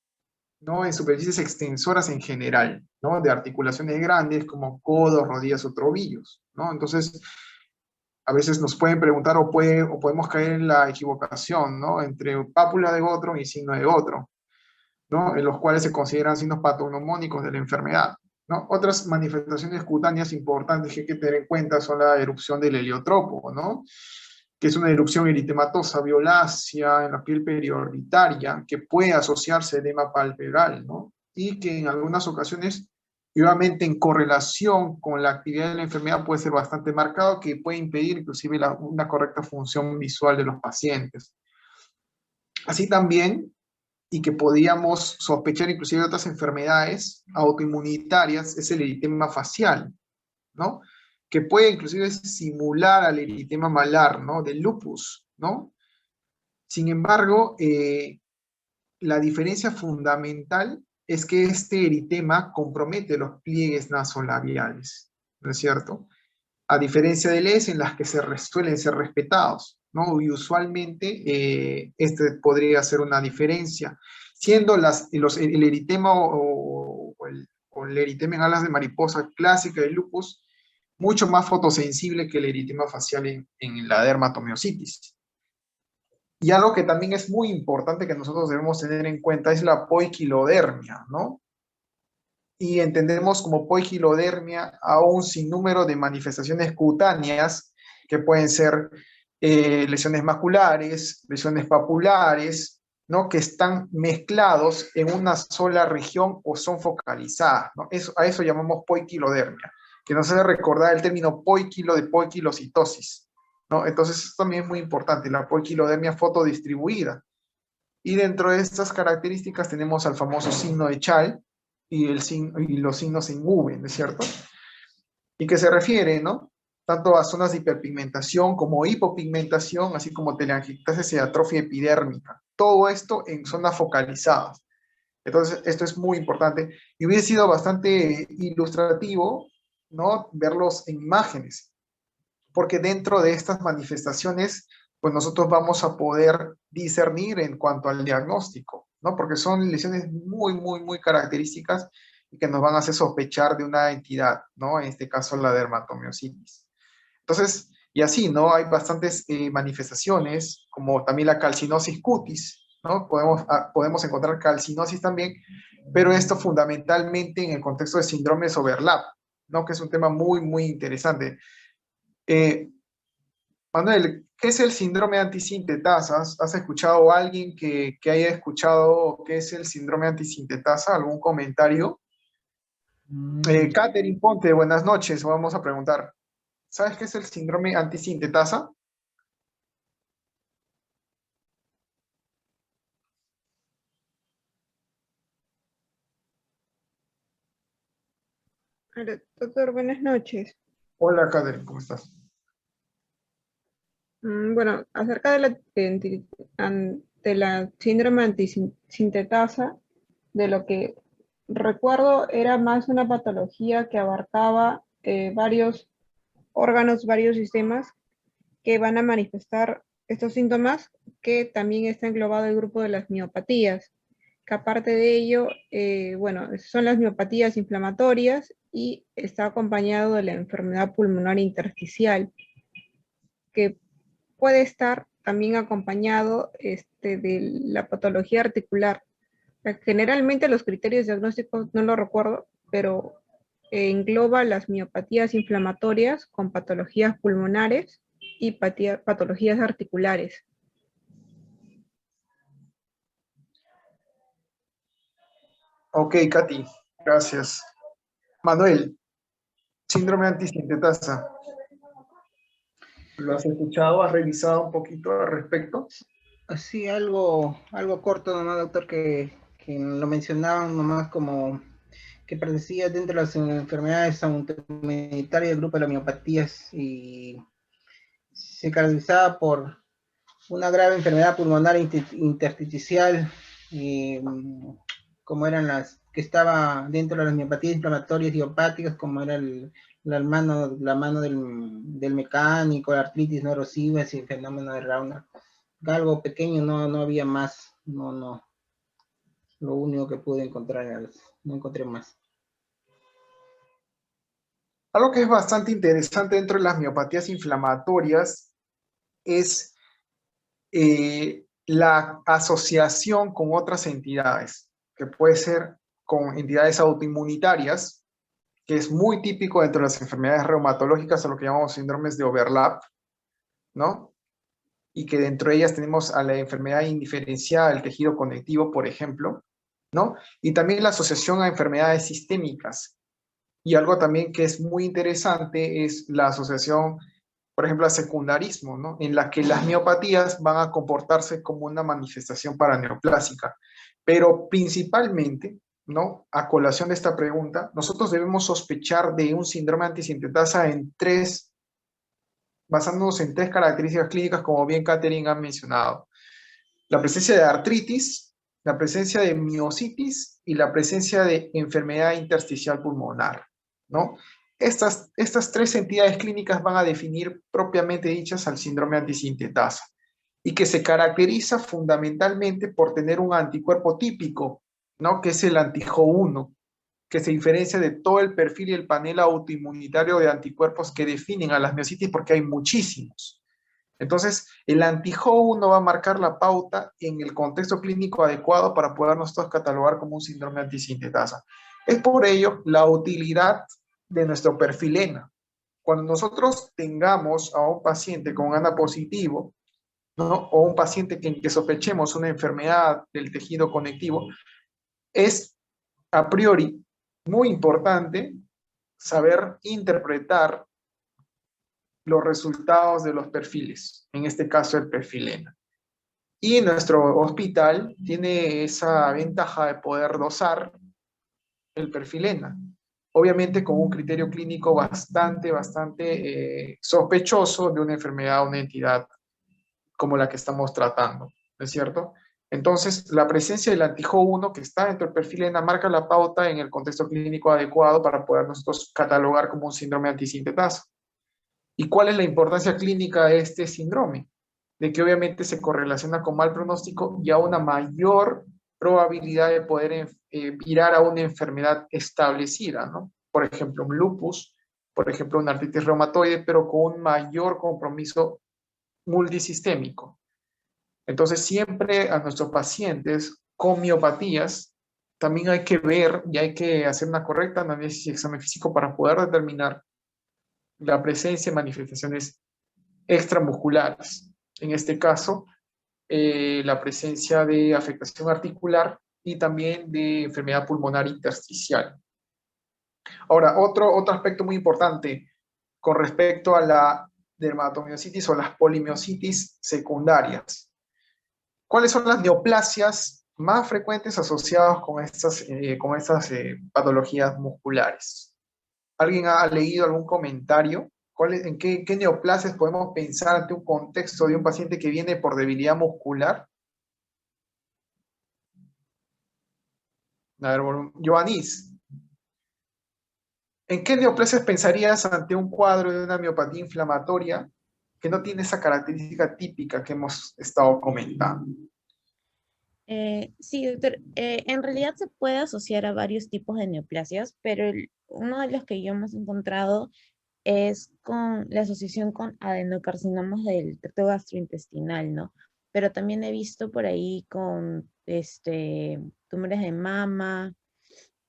¿no? En superficies extensoras en general, ¿no? De articulaciones grandes como codos, rodillas o tobillos, ¿no? Entonces, a veces nos pueden preguntar o podemos caer en la equivocación, ¿no? Entre pápula de Gottron y signo de Gottron, ¿no? En los cuales se consideran signos patognomónicos de la enfermedad, ¿no? Otras manifestaciones cutáneas importantes que hay que tener en cuenta son la erupción del heliotropo, ¿no? Que es una erupción eritematosa violácea en la piel periorbitaria, que puede asociarse a edema palpebral, ¿no? Y que en algunas ocasiones, obviamente en correlación con la actividad de la enfermedad, puede ser bastante marcado, que puede impedir inclusive una correcta función visual de los pacientes. Así también, y que podíamos sospechar inclusive de otras enfermedades autoinmunitarias, es el eritema facial, ¿no? Que puede inclusive simular al eritema malar, ¿no? Del lupus, ¿no? Sin embargo, la diferencia fundamental es que este eritema compromete los pliegues nasolabiales, ¿no es cierto? A diferencia del ES, en las que suelen ser respetados, ¿no? Y usualmente este podría ser una diferencia, siendo el eritema o el eritema en alas de mariposa clásica del lupus mucho más fotosensible que el eritema facial en la dermatomiositis. Y algo que también es muy importante que nosotros debemos tener en cuenta es la poiquilodermia, ¿no? Y entendemos como poiquilodermia a un sinnúmero de manifestaciones cutáneas que pueden ser lesiones maculares, lesiones papulares, ¿no? Que están mezclados en una sola región o son focalizadas, ¿no? A eso llamamos poiquilodermia, que nos hace recordar el término poiquilo de poiquilocitosis, ¿no? Entonces, esto también es muy importante, la poiquilodermia fotodistribuida. Y dentro de estas características tenemos al famoso signo de Chal y los signos en V, ¿no es cierto? Y que se refiere, ¿no? Tanto a zonas de hiperpigmentación como hipopigmentación, así como telangiectasia y atrofia epidérmica. Todo esto en zonas focalizadas. Entonces, esto es muy importante. Y hubiera sido bastante ilustrativo, ¿no? Verlos en imágenes. Porque dentro de estas manifestaciones, pues nosotros vamos a poder discernir en cuanto al diagnóstico, ¿no? Porque son lesiones muy, muy, muy características y que nos van a hacer sospechar de una entidad, ¿no? En este caso, la dermatomiositis. Entonces, y así, ¿no? Hay bastantes manifestaciones, como también la calcinosis cutis, ¿no? Podemos encontrar calcinosis también, pero esto fundamentalmente en el contexto de síndromes overlap, ¿no? Que es un tema muy, muy interesante. Manuel, ¿qué es el síndrome antisintetasa? ¿Has escuchado a alguien que haya escuchado qué es el síndrome antisintetasa? ¿Algún comentario? Catherine Ponte, buenas noches, vamos a preguntar. ¿Sabes qué es el síndrome antisintetasa?
Hola, doctor, buenas noches.
Hola, Catherine, ¿cómo estás?
Bueno, acerca de la síndrome antisintetasa, de lo que recuerdo era más una patología que abarcaba varios órganos, varios sistemas que van a manifestar estos síntomas, que también está englobado el grupo de las miopatías, que aparte de ello, bueno, son las miopatías inflamatorias y está acompañado de la enfermedad pulmonar intersticial, que puede estar también acompañado de la patología articular. Generalmente los criterios diagnósticos no lo recuerdo, pero engloba las miopatías inflamatorias con patologías pulmonares y patologías articulares.
Ok, Katy, gracias. Manuel, síndrome antisintetasa. ¿Lo has escuchado? ¿Has revisado un poquito al respecto?
Así, algo corto nomás, doctor, que lo mencionaban nomás como que pertenecía dentro de las enfermedades autoinmunitarias del grupo de las miopatías y se caracterizaba por una grave enfermedad pulmonar intersticial, como eran las que estaba dentro de las miopatías inflamatorias idiopáticas, como era la mano del mecánico, la artritis no erosiva, y el fenómeno de Rauner. Algo pequeño, no había más, no, lo único que pude encontrar, no encontré más.
Algo que es bastante interesante dentro de las miopatías inflamatorias es la asociación con otras entidades, que puede ser con entidades autoinmunitarias, que es muy típico dentro de las enfermedades reumatológicas, a lo que llamamos síndromes de overlap, ¿no? Y que dentro de ellas tenemos a la enfermedad indiferenciada del tejido conectivo, por ejemplo, ¿no? Y también la asociación a enfermedades sistémicas. Y algo también que es muy interesante es la asociación, por ejemplo, a secundarismo, ¿no? En la que las miopatías van a comportarse como una manifestación paraneoplásica. Pero principalmente, ¿no? A colación de esta pregunta, nosotros debemos sospechar de un síndrome antisintetasa basándonos en 3 características clínicas, como bien Catherine ha mencionado. La presencia de artritis, la presencia de miositis y la presencia de enfermedad intersticial pulmonar, ¿no? Estas 3 entidades clínicas van a definir propiamente dichas al síndrome antisintetasa y que se caracteriza fundamentalmente por tener un anticuerpo típico, ¿no? Que es el anti-Jo1, que se diferencia de todo el perfil y el panel autoinmunitario de anticuerpos que definen a las miositis, porque hay muchísimos. Entonces, el anti-Jo1 va a marcar la pauta en el contexto clínico adecuado para poder nosotros catalogar como un síndrome antisintetasa. Es por ello la utilidad de nuestro perfil ENA. Cuando nosotros tengamos a un paciente con ANA positivo, ¿no? O un paciente que sospechemos una enfermedad del tejido conectivo, es a priori muy importante saber interpretar los resultados de los perfiles, en este caso el perfil ENA. Y nuestro hospital tiene esa ventaja de poder dosar el perfil ENA, obviamente con un criterio clínico bastante sospechoso de una enfermedad o una entidad como la que estamos tratando, ¿no es cierto? Entonces, la presencia del anti-Jo1 que está dentro del perfil ENA marca la pauta en el contexto clínico adecuado para poder nosotros catalogar como un síndrome antisintetasa. ¿Y cuál es la importancia clínica de este síndrome? De que obviamente se correlaciona con mal pronóstico y a una mayor probabilidad de poder virar a una enfermedad establecida, ¿no? Por ejemplo, un lupus, por ejemplo, una artritis reumatoide, pero con un mayor compromiso multisistémico. Entonces, siempre a nuestros pacientes con miopatías, también hay que ver y hay que hacer una correcta análisis y examen físico para poder determinar la presencia de manifestaciones extramusculares. En este caso, la presencia de afectación articular y también de enfermedad pulmonar intersticial. Ahora, otro aspecto muy importante con respecto a la dermatomiositis o las polimiositis secundarias. ¿Cuáles son las neoplasias más frecuentes asociadas con estas patologías musculares? ¿Alguien ha leído algún comentario? ¿En qué neoplasias podemos pensar ante un contexto de un paciente que viene por debilidad muscular? A ver, Joanis, ¿en qué neoplasias pensarías ante un cuadro de una miopatía inflamatoria que no tiene esa característica típica que hemos estado comentando?
Sí, doctor. En realidad se puede asociar a varios tipos de neoplasias, pero uno de los que yo hemos encontrado es con la asociación con adenocarcinomas del tracto gastrointestinal, ¿no? Pero también he visto por ahí con tumores de mama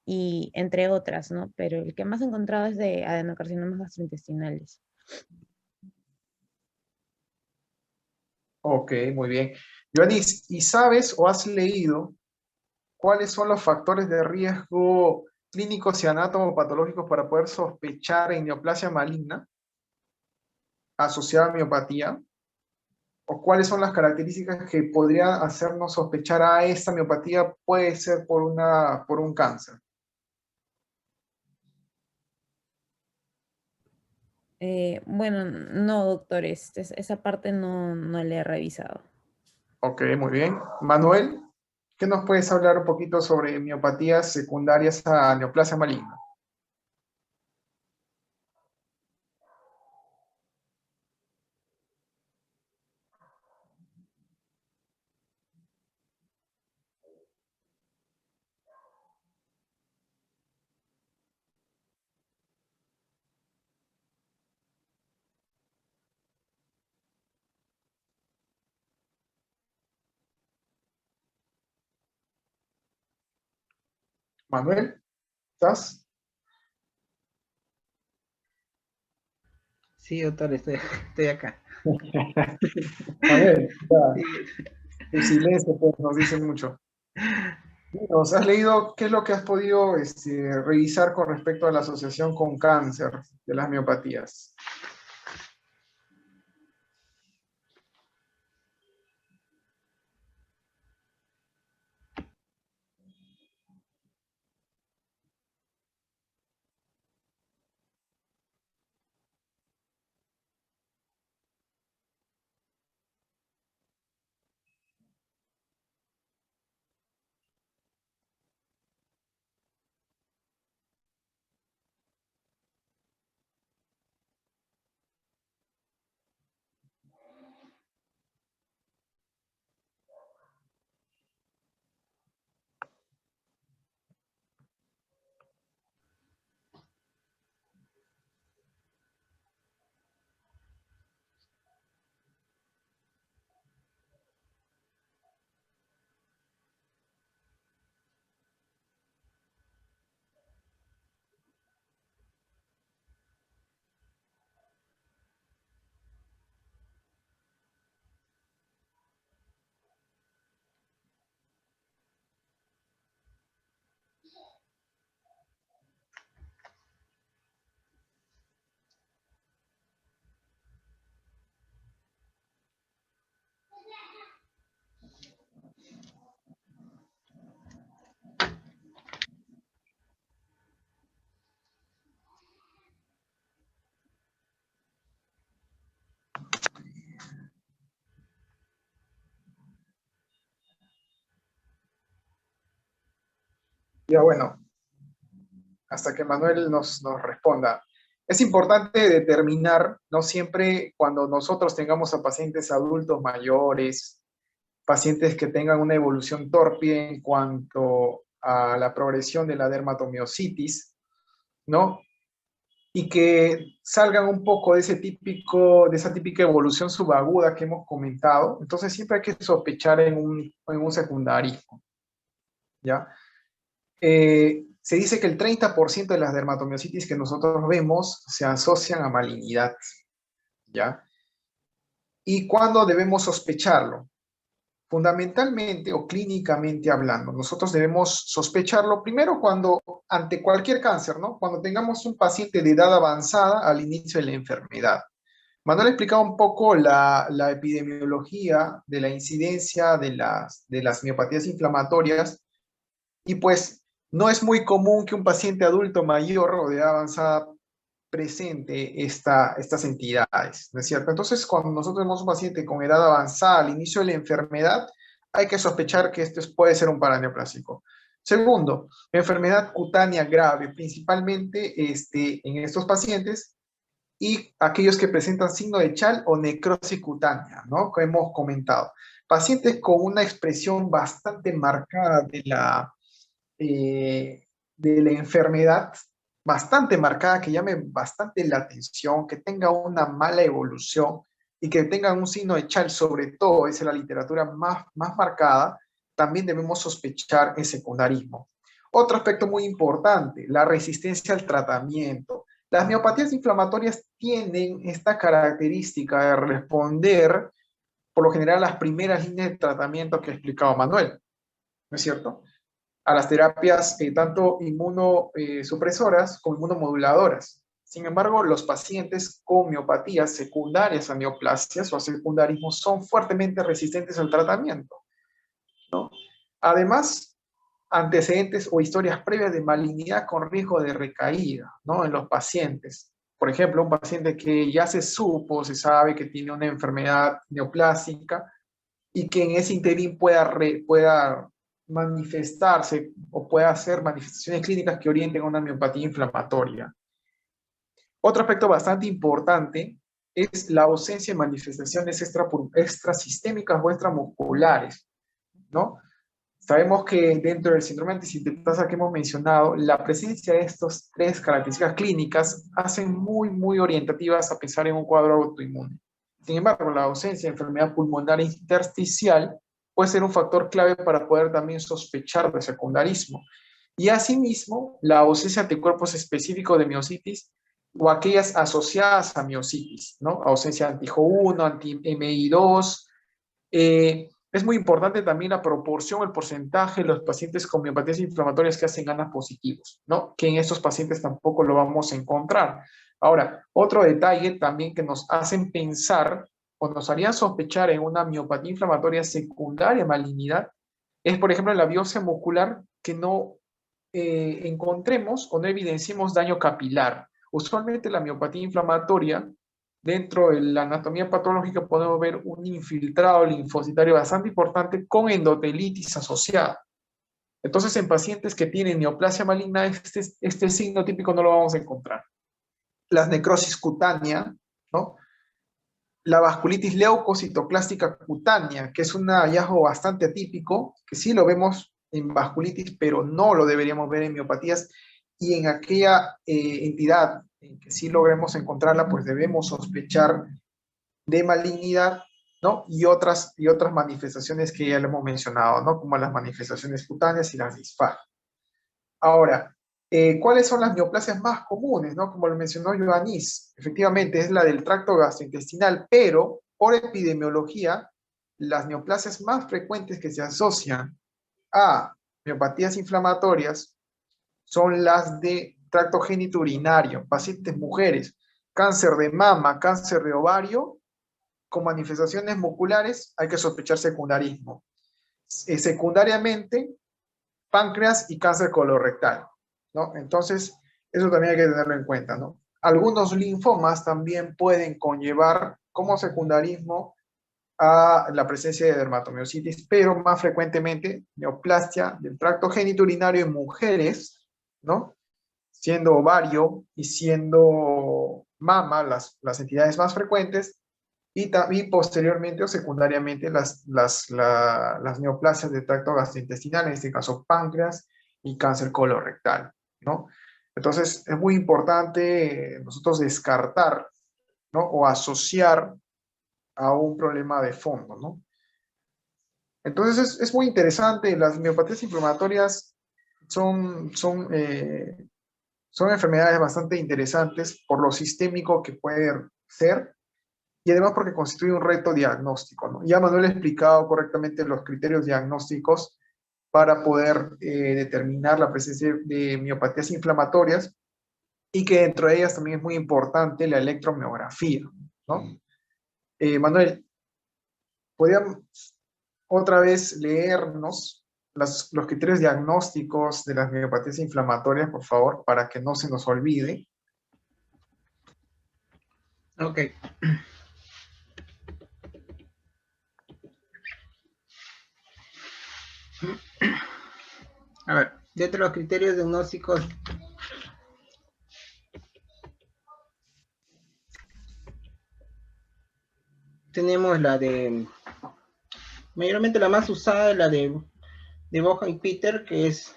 y entre otras, ¿no? Pero el que más he encontrado es de adenocarcinomas gastrointestinales.
Ok, muy bien. Joanis, ¿y sabes o has leído ¿cuáles son los factores de riesgo clínicos y anatomopatológicos para poder sospechar en neoplasia maligna asociada a miopatía? ¿O cuáles son las características que podrían hacernos sospechar a esta miopatía puede ser por un cáncer?
Bueno, no, doctor, esa parte no la he revisado.
Ok, muy bien. Manuel, ¿qué nos puedes hablar un poquito sobre miopatías secundarias a neoplasia maligna? Manuel, ¿estás?
Sí, doctor, estoy acá.
Manuel, ya, tu silencio pues, nos dice mucho. ¿Nos has leído qué es lo que has podido revisar con respecto a la asociación con cáncer de las miopatías? Ya bueno, hasta que Manuel nos responda. Es importante determinar, no siempre cuando nosotros tengamos a pacientes adultos mayores, pacientes que tengan una evolución torpe en cuanto a la progresión de la dermatomiositis, ¿no? Y que salgan un poco de de esa típica evolución subaguda que hemos comentado. Entonces siempre hay que sospechar en un secundarismo, ¿ya? Se dice que el 30% de las dermatomiositis que nosotros vemos se asocian a malignidad, ¿ya? ¿Y cuándo debemos sospecharlo? Fundamentalmente o clínicamente hablando, nosotros debemos sospecharlo primero cuando, ante cualquier cáncer, ¿no? Cuando tengamos un paciente de edad avanzada al inicio de la enfermedad. Manuel explicaba un poco la epidemiología de la incidencia de las miopatías inflamatorias y pues no es muy común que un paciente adulto mayor o de edad avanzada presente estas entidades, ¿no es cierto? Entonces, cuando nosotros tenemos un paciente con edad avanzada al inicio de la enfermedad, hay que sospechar que esto puede ser un paraneoplásico. Segundo, enfermedad cutánea grave, principalmente en estos pacientes y aquellos que presentan signo de Chal o necrosis cutánea, ¿no? Que hemos comentado. Pacientes con una expresión bastante marcada de la enfermedad, bastante marcada, que llame bastante la atención, que tenga una mala evolución y que tengan un signo de Chal, sobre todo, es la literatura más marcada, también debemos sospechar el secundarismo. Otro aspecto muy importante, la resistencia al tratamiento. Las miopatías inflamatorias tienen esta característica de responder, por lo general, a las primeras líneas de tratamiento que ha explicado Manuel, ¿no es cierto? a las terapias tanto inmunosupresoras como inmunomoduladoras. Sin embargo, los pacientes con miopatías secundarias a neoplasias o a secundarismo son fuertemente resistentes al tratamiento, ¿no? Además, antecedentes o historias previas de malignidad con riesgo de recaída, ¿no? En los pacientes. Por ejemplo, un paciente que ya se sabe que tiene una enfermedad neoplásica y que en ese interín pueda manifestarse o pueda hacer manifestaciones clínicas que orienten a una miopatía inflamatoria. Otro aspecto bastante importante es la ausencia de manifestaciones extrasistémicas o extramusculares, ¿no? Sabemos que dentro del síndrome antisintetasa que hemos mencionado, la presencia de estas tres características clínicas hacen muy orientativas a pensar en un cuadro autoinmune. Sin embargo, la ausencia de enfermedad pulmonar intersticial puede ser un factor clave para poder también sospechar de secundarismo. Y asimismo, la ausencia de anticuerpos específicos de miositis o aquellas asociadas a miositis, ¿no? Ausencia de anti-Jo1, anti-MI2. Es muy importante también la proporción, el porcentaje de los pacientes con miopatías inflamatorias que hacen ANA positivos, ¿no? Que en estos pacientes tampoco lo vamos a encontrar. Ahora, otro detalle también que nos hacen pensar o nos harían sospechar en una miopatía inflamatoria secundaria malignidad es, por ejemplo, en la biopsia muscular que no encontremos o no evidenciemos daño capilar. Usualmente la miopatía inflamatoria, dentro de la anatomía patológica podemos ver un infiltrado linfocitario bastante importante con endotelitis asociada. Entonces, en pacientes que tienen neoplasia maligna, este signo típico no lo vamos a encontrar. La necrosis cutánea, ¿no? La vasculitis leucocitoclástica cutánea, que es un hallazgo bastante atípico, que sí lo vemos en vasculitis, pero no lo deberíamos ver en miopatías, y en aquella entidad en que sí logremos encontrarla, pues debemos sospechar de malignidad, ¿no? Y otras manifestaciones que ya le hemos mencionado, ¿no? Como las manifestaciones cutáneas y las disfagias. Ahora, ¿cuáles son las neoplasias más comunes, ¿no? Como lo mencionó Ioannis, efectivamente es la del tracto gastrointestinal, pero por epidemiología, las neoplasias más frecuentes que se asocian a miopatías inflamatorias son las de tracto genitourinario, pacientes mujeres, cáncer de mama, cáncer de ovario, con manifestaciones musculares, hay que sospechar secundarismo. Secundariamente, páncreas y cáncer colorectal, ¿no? Entonces, eso también hay que tenerlo en cuenta, ¿no? Algunos linfomas también pueden conllevar como secundarismo a la presencia de dermatomiositis, pero más frecuentemente neoplasia del tracto genitourinario en mujeres, ¿no? Siendo ovario y siendo mama las entidades más frecuentes, y posteriormente o secundariamente las neoplasias del tracto gastrointestinal, en este caso páncreas y cáncer colorectal, ¿no? Entonces es muy importante nosotros descartar, ¿no? O asociar a un problema de fondo, ¿no? Entonces es muy interesante. Las miopatías inflamatorias son enfermedades bastante interesantes por lo sistémico que puede ser y además porque constituye un reto diagnóstico, ¿no? Ya Manuel ha explicado correctamente los criterios diagnósticos para poder determinar la presencia de miopatías inflamatorias y que dentro de ellas también es muy importante la electromiografía, ¿no? Manuel, ¿podríamos otra vez leernos los criterios diagnósticos de las miopatías inflamatorias, por favor, para que no se nos olvide?
Ok. A ver, dentro de los criterios diagnósticos tenemos la de, mayormente la más usada, la de Bohan y Peter, que es,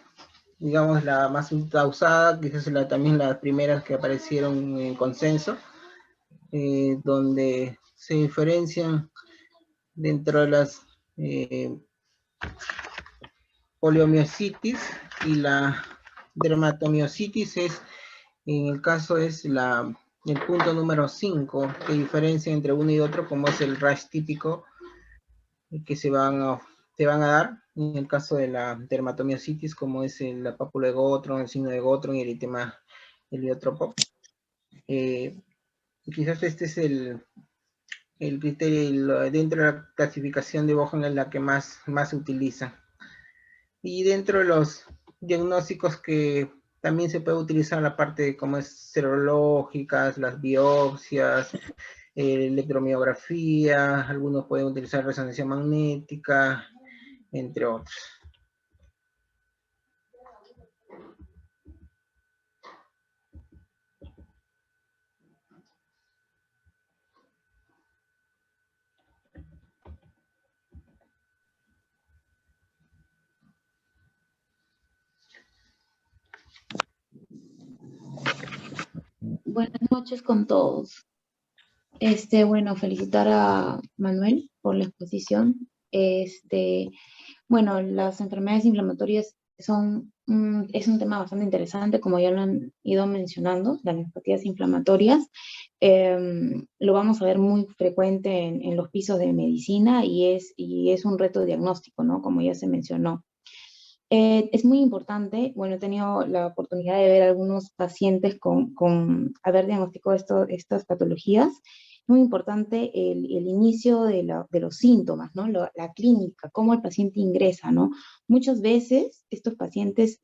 digamos, la más usada, que es también las primeras que aparecieron en consenso, donde se diferencian dentro de las poliomiositis y la dermatomiositis, en el caso es el punto número 5, que diferencia entre uno y otro, como es el rash típico, que se van se van a dar en el caso de la dermatomiositis, como es la pápula de Gottron, el signo de Gottron y el eritema heliotropo. Quizás este es el criterio dentro de la clasificación de Bohan, es la que más se utiliza. Y dentro de los diagnósticos que también se puede utilizar la parte como es serológicas, las biopsias, electromiografía, algunos pueden utilizar resonancia magnética, entre otros.
Buenas noches con todos. Bueno, felicitar a Manuel por la exposición. Bueno, las enfermedades inflamatorias es un tema bastante interesante, como ya lo han ido mencionando, las neuropatías inflamatorias. Lo vamos a ver muy frecuente en los pisos de medicina y es un reto diagnóstico, ¿no? Como ya se mencionó. Es muy importante, bueno, he tenido la oportunidad de ver algunos pacientes haber diagnosticado estas patologías. Muy importante el inicio de los síntomas, ¿no? La clínica, cómo el paciente ingresa, ¿no? Muchas veces estos pacientes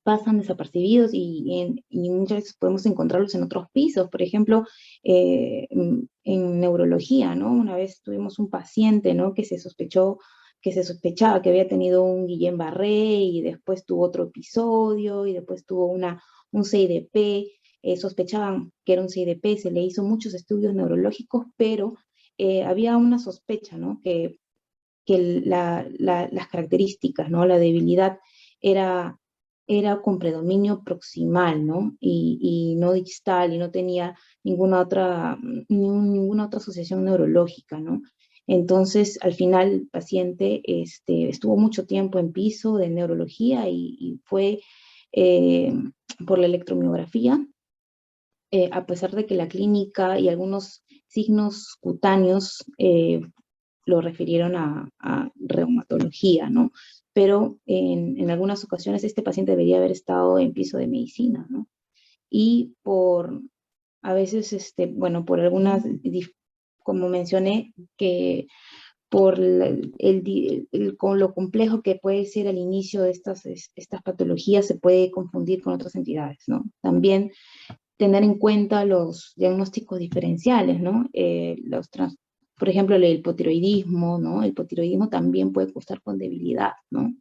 pasan desapercibidos y muchas veces podemos encontrarlos en otros pisos, por ejemplo, en neurología, ¿no? Una vez tuvimos un paciente, ¿no? que se sospechaba que había tenido un Guillain-Barré y después tuvo otro episodio y después tuvo un CIDP, sospechaban que era un CIDP, se le hizo muchos estudios neurológicos, pero había una sospecha, ¿no? que las características, ¿no? La debilidad era con predominio proximal, ¿no? Y no distal, y no tenía ninguna otra asociación neurológica, ¿no? Entonces, al final, el paciente estuvo mucho tiempo en piso de neurología y fue por la electromiografía, a pesar de que la clínica y algunos signos cutáneos lo refirieron a reumatología, ¿no? Pero en algunas ocasiones este paciente debería haber estado en piso de medicina, ¿no? Y a veces, bueno, por algunas, como mencioné, que por con lo complejo que puede ser el inicio de estas patologías, se puede confundir con otras entidades, ¿no? También tener en cuenta los diagnósticos diferenciales, ¿no? Por ejemplo, el hipotiroidismo, ¿no? El hipotiroidismo también puede cursar con debilidad, ¿no?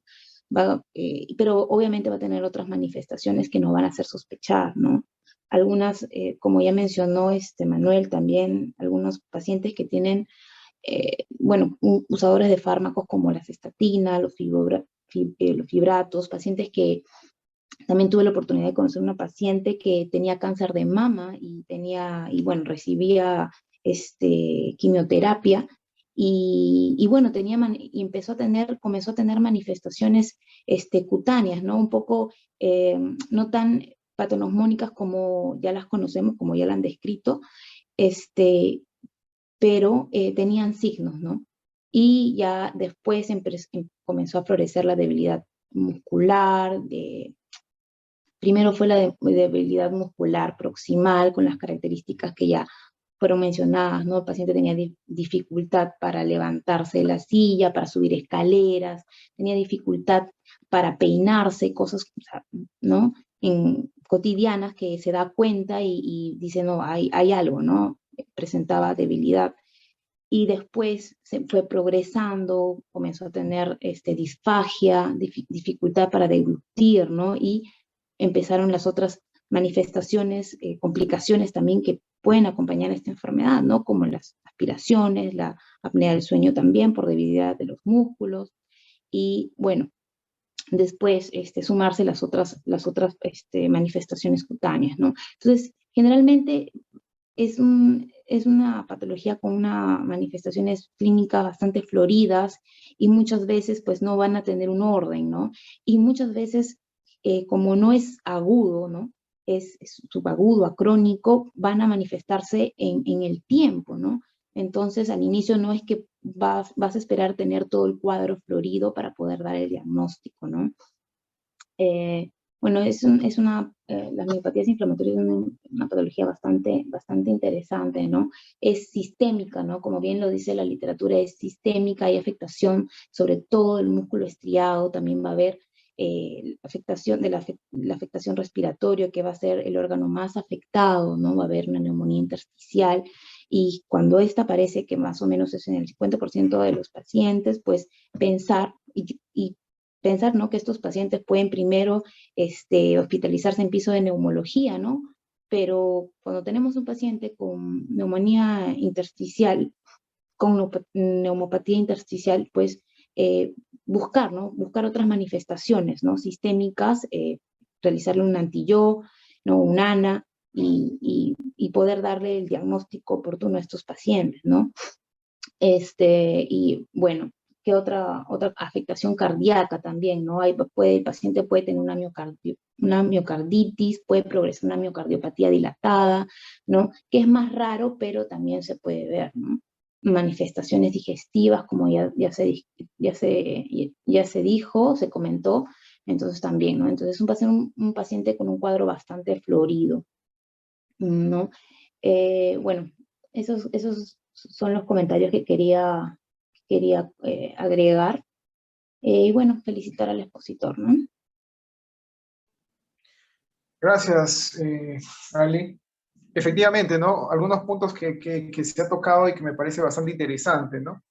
Pero obviamente va a tener otras manifestaciones que nos van a hacer sospechar, ¿no? Algunas, como ya mencionó Manuel también, algunos pacientes que tienen, bueno, usadores de fármacos como las estatinas, los fibratos, pacientes que también tuve la oportunidad de conocer una paciente que tenía cáncer de mama y bueno, recibía quimioterapia y bueno, comenzó a tener manifestaciones cutáneas, ¿no? Un poco no tan patognomónicas como ya las conocemos, como ya la han descrito, pero tenían signos, ¿no? Y ya después comenzó a florecer la debilidad muscular, primero fue la debilidad muscular proximal con las características que ya fueron mencionadas, ¿no? El paciente tenía dificultad para levantarse de la silla, para subir escaleras, tenía dificultad para peinarse, cosas, ¿no? Cotidianas que se da cuenta y dice, no, hay algo, ¿no? Presentaba debilidad. Y después se fue progresando, comenzó a tener disfagia, dificultad para deglutir, ¿no? Y empezaron las otras manifestaciones, complicaciones también que pueden acompañar esta enfermedad, ¿no? Como las aspiraciones, la apnea del sueño también por debilidad de los músculos. Y bueno, después sumarse las otras manifestaciones cutáneas, ¿no? Entonces, generalmente es una patología con unas manifestaciones clínicas bastante floridas y muchas veces pues no van a tener un orden, ¿no? Y muchas veces, como no es agudo, ¿no? Es subagudo, acrónico, van a manifestarse en el tiempo, ¿no? Entonces, al inicio no es que vas a esperar tener todo el cuadro florido para poder dar el diagnóstico, ¿no? Bueno, las miopatías inflamatorias es una patología bastante interesante, ¿no? Es sistémica, ¿no? Como bien lo dice la literatura, es sistémica, hay afectación sobre todo el músculo estriado, también va a haber afectación de la afectación respiratoria, que va a ser el órgano más afectado, ¿no? Va a haber una neumonía intersticial, y cuando esta aparece, que más o menos es en el 50% de los pacientes, pues pensar y pensar, ¿no?, que estos pacientes pueden primero hospitalizarse en piso de neumología, ¿no? Pero cuando tenemos un paciente con neumonía intersticial, con neumopatía intersticial, pues buscar, ¿no? Buscar otras manifestaciones, ¿no?, sistémicas, realizarle un anti-Yo, ¿no?, un ANA, y poder darle el diagnóstico oportuno a estos pacientes, ¿no? Y bueno, ¿qué otra afectación cardíaca también, ¿no? El paciente puede tener una miocarditis, puede progresar una miocardiopatía dilatada, ¿no? Que es más raro, pero también se puede ver, ¿no? Manifestaciones digestivas, como ya se dijo, se comentó, entonces también, ¿no? Entonces un paciente con un cuadro bastante florido, ¿no? Bueno, esos son los comentarios que quería agregar. Y bueno, felicitar al expositor, ¿no?
Gracias, Ali. Efectivamente, ¿no? Algunos puntos que se ha tocado y que me parece bastante interesante, ¿no?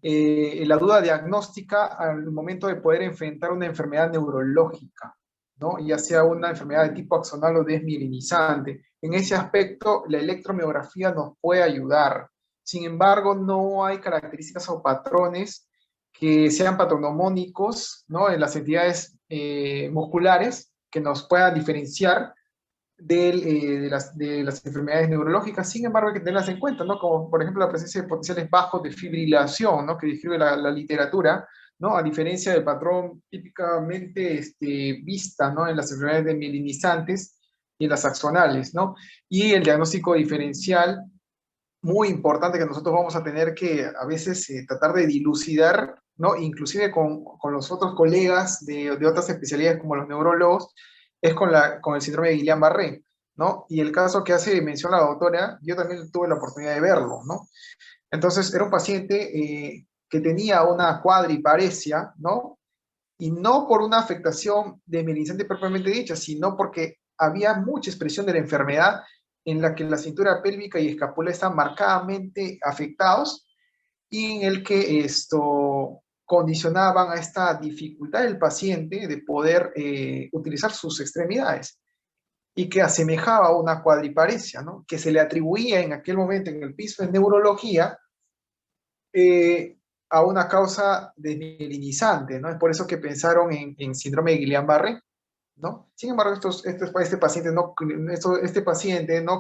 La duda diagnóstica al momento de poder enfrentar una enfermedad neurológica, ¿no? Ya sea una enfermedad de tipo axonal o desmielinizante. En ese aspecto, la electromiografía nos puede ayudar. Sin embargo, no hay características o patrones que sean patronomónicos, ¿no?, en las entidades musculares que nos puedan diferenciar de las enfermedades neurológicas. Sin embargo, hay que tenerlas en cuenta, ¿no? Como por ejemplo la presencia de potenciales bajos de fibrilación, ¿no?, que describe la literatura, ¿no?, a diferencia del patrón típicamente vista, ¿no?, en las enfermedades desmielinizantes y en las axonales, ¿no? Y el diagnóstico diferencial, muy importante, que nosotros vamos a tener que a veces tratar de dilucidar, ¿no?, inclusive con los otros colegas de otras especialidades como los neurólogos, es con el síndrome de Guillain-Barré, ¿no? Y el caso que hace mención la doctora, yo también tuve la oportunidad de verlo, ¿no? Entonces, era un paciente que tenía una cuadriparesia, ¿no? Y no por una afectación desmielinizante propiamente dicha, sino porque había mucha expresión de la enfermedad en la que la cintura pélvica y escápula están marcadamente afectados, y en el que esto condicionaban a esta dificultad del paciente de poder utilizar sus extremidades, y que asemejaba a una cuadriparesia, ¿no?, que se le atribuía en aquel momento en el piso de neurología a una causa desmielinizante, ¿no? Es por eso que pensaron en síndrome de Guillain-Barré, ¿no? Sin embargo, este paciente no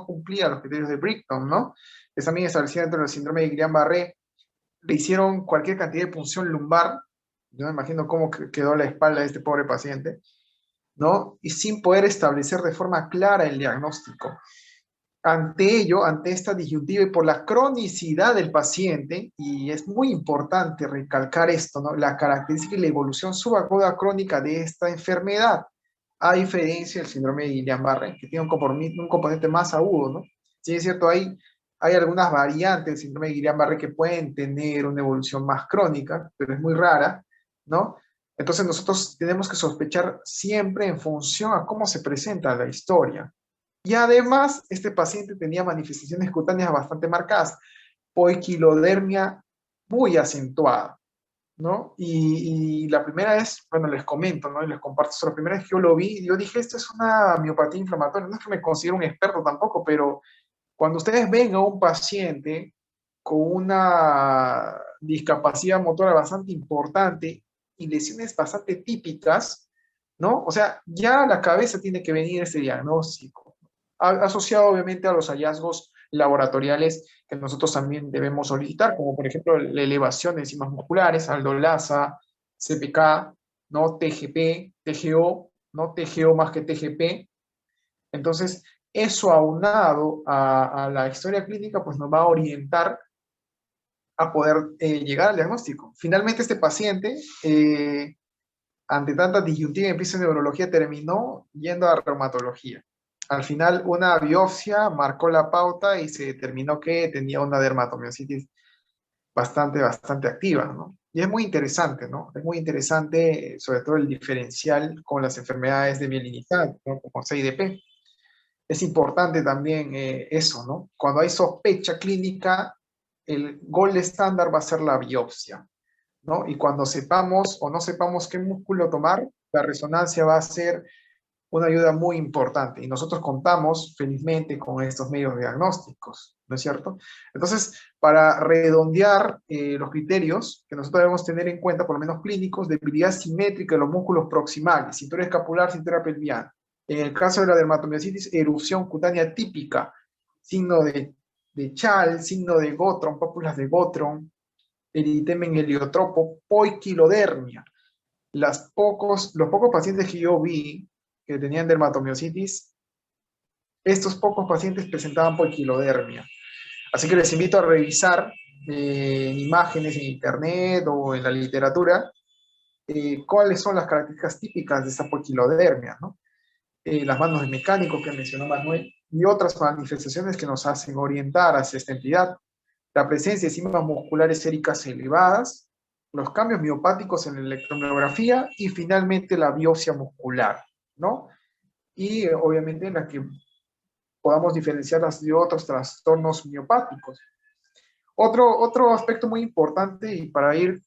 cumplía los criterios de Brighton, ¿no? Es también establecido dentro del síndrome de Guillain-Barré. Le hicieron cualquier cantidad de punción lumbar, yo me imagino cómo quedó la espalda de este pobre paciente, ¿no? Y sin poder establecer de forma clara el diagnóstico. Ante ello, ante esta disyuntiva y por la cronicidad del paciente, y es muy importante recalcar esto, ¿no?, la característica y la evolución subaguda crónica de esta enfermedad, a diferencia del síndrome de Guillain-Barré, que tiene un componente más agudo, ¿no? Sí, es cierto, hay algunas variantes del síndrome de Guillain-Barré que pueden tener una evolución más crónica, pero es muy rara, ¿no? Entonces nosotros tenemos que sospechar siempre en función a cómo se presenta la historia. Y además, este paciente tenía manifestaciones cutáneas bastante marcadas, poiquilodermia muy acentuada, ¿no? Y la primera vez, bueno, les comento, ¿no?, y les comparto, la primera vez que yo lo vi, yo dije, esto es una miopatía inflamatoria. No es que me considero un experto tampoco, pero cuando ustedes ven a un paciente con una discapacidad motora bastante importante y lesiones bastante típicas, ¿no? O sea, ya a la cabeza tiene que venir ese diagnóstico, asociado obviamente a los hallazgos laboratoriales que nosotros también debemos solicitar, como por ejemplo la elevación de enzimas musculares, Aldo-Lasa, CPK, ¿no?, TGP, TGO, ¿no?, TGO más que TGP. Entonces, Eso aunado a la historia clínica, pues nos va a orientar a poder llegar al diagnóstico. Finalmente, este paciente, ante tanta disyuntiva en piso de neurología, terminó yendo a reumatología. Al final, una biopsia marcó la pauta y se determinó que tenía una dermatomiositis bastante activa, ¿no? Y es muy interesante, ¿no? Es muy interesante, sobre todo el diferencial con las enfermedades de mielinidad, ¿no? Como CIDP. Es importante también eso, ¿no? Cuando hay sospecha clínica, el gold estándar va a ser la biopsia, ¿no? Y cuando sepamos o no sepamos qué músculo tomar, la resonancia va a ser una ayuda muy importante. Y nosotros contamos felizmente con estos medios diagnósticos, ¿no es cierto? Entonces, para redondear los criterios que nosotros debemos tener en cuenta, por lo menos clínicos, debilidad simétrica de los músculos proximales, cintura escapular, cintura pelviana. En el caso de la dermatomiositis, erupción cutánea típica, signo de Chal, signo de Gottron, pápulas de Gottron, eritemen heliotropo, poiquilodermia. Los pocos pacientes que yo vi que tenían dermatomiositis, estos pocos pacientes presentaban poiquilodermia. Así que les invito a revisar en imágenes en internet o en la literatura cuáles son las características típicas de esta poiquilodermia, ¿no? Las manos de mecánico que mencionó Manuel y otras manifestaciones que nos hacen orientar hacia esta entidad. La presencia de cimas musculares séricas elevadas, los cambios miopáticos en la electromiografía y finalmente la biopsia muscular, ¿no? Y obviamente en la que podamos diferenciarlas de otros trastornos miopáticos. Otro aspecto muy importante, y para ir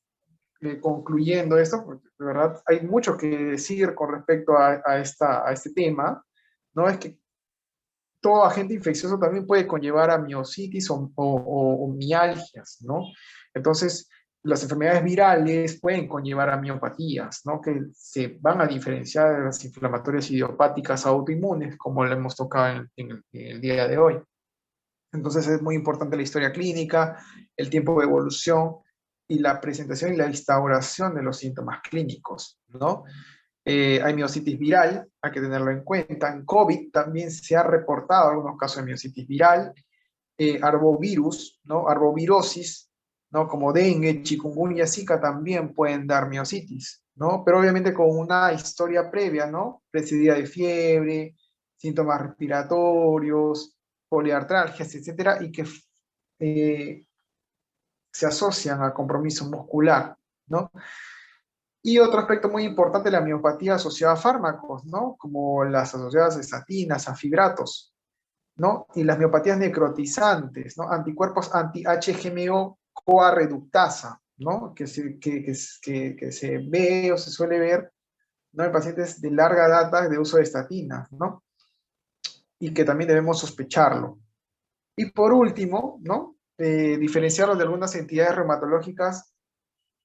concluyendo esto, porque de verdad hay mucho que decir con respecto a este tema, ¿no? Es que todo agente infeccioso también puede conllevar a miositis o mialgias, ¿no? Entonces, las enfermedades virales pueden conllevar a miopatías, ¿no? Que se van a diferenciar de las inflamatorias idiopáticas autoinmunes, como lo hemos tocado en el día de hoy. Entonces, es muy importante la historia clínica, el tiempo de evolución y la presentación y la instauración de los síntomas clínicos, ¿no? Hay miositis viral, hay que tenerlo en cuenta. En COVID también se ha reportado algunos casos de miositis viral, arbovirus, ¿no? Arbovirosis, ¿no? Como dengue, chikungunya, zika también pueden dar miositis, ¿no? Pero obviamente con una historia previa, ¿no? Precedida de fiebre, síntomas respiratorios, poliartralgias, etcétera, y que se asocian a compromiso muscular, ¿no? Y otro aspecto muy importante, la miopatía asociada a fármacos, ¿no? Como las asociadas a estatinas, a fibratos, ¿no? Y las miopatías necrotizantes, ¿no? Anticuerpos anti-HGMO-CoA reductasa, ¿no? Que se ve o se suele ver, ¿no? En pacientes de larga data de uso de estatinas, ¿no? Y que también debemos sospecharlo. Y por último, ¿no? Diferenciarlos de algunas entidades reumatológicas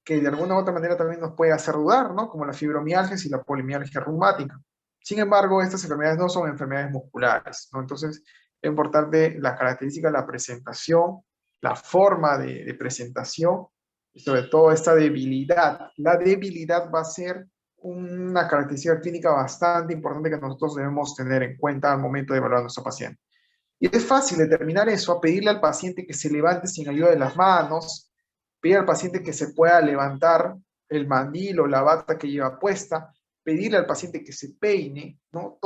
que de alguna u otra manera también nos puede hacer dudar, ¿no? Como la fibromialgia y la polimialgia reumática. Sin embargo, estas enfermedades no son enfermedades musculares, ¿no? Entonces, es importante la característica de la presentación, la forma de presentación, y sobre todo esta debilidad. La debilidad va a ser una característica clínica bastante importante que nosotros debemos tener en cuenta al momento de evaluar a nuestro paciente. Y es fácil determinar eso, a pedirle al paciente que se levante sin ayuda de las manos, pedir al paciente que se pueda levantar el mandil o la bata que lleva puesta, pedirle al paciente que se peine, ¿no?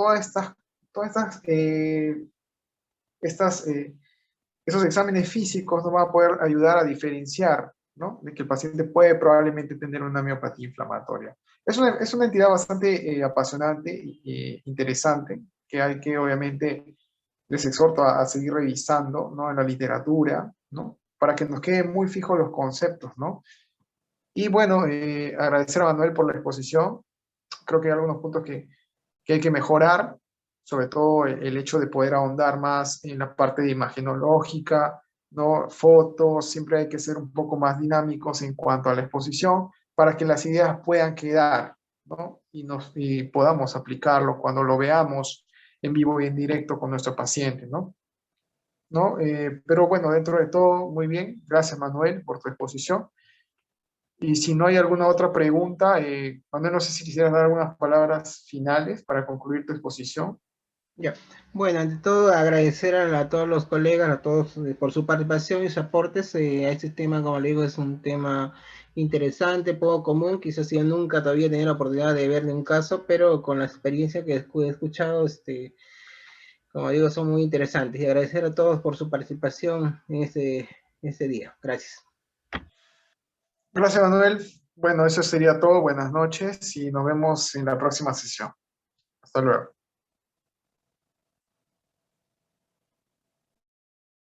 Esos exámenes físicos nos van a poder ayudar a diferenciar, ¿no? De que el paciente puede probablemente tener una miopatía inflamatoria. Es una entidad bastante apasionante e interesante, que hay que obviamente les exhorto a seguir revisando, ¿no? En la literatura, ¿no? Para que nos queden muy fijos los conceptos, ¿no? Y bueno, agradecer a Manuel por la exposición. Creo que hay algunos puntos que hay que mejorar, sobre todo el hecho de poder ahondar más en la parte de imagenológica, ¿no? Fotos, siempre hay que ser un poco más dinámicos en cuanto a la exposición para que las ideas puedan quedar, ¿no? Y podamos aplicarlo cuando lo veamos en vivo y en directo con nuestro paciente, ¿no? Pero bueno, dentro de todo, muy bien. Gracias, Manuel, por tu exposición. Y si no hay alguna otra pregunta, Manuel, no sé si quisieras dar algunas palabras finales para concluir tu exposición.
Ya. Bueno, ante todo agradecer a todos los colegas, a todos por su participación y sus aportes a este tema. Como le digo, es un tema interesante, poco común, quizás yo nunca todavía he tenido la oportunidad de ver un caso, pero con la experiencia que he escuchado, como digo, son muy interesantes. Y agradecer a todos por su participación en este día. Gracias.
Gracias, Manuel. Bueno, eso sería todo. Buenas noches y nos vemos en la próxima sesión. Hasta luego.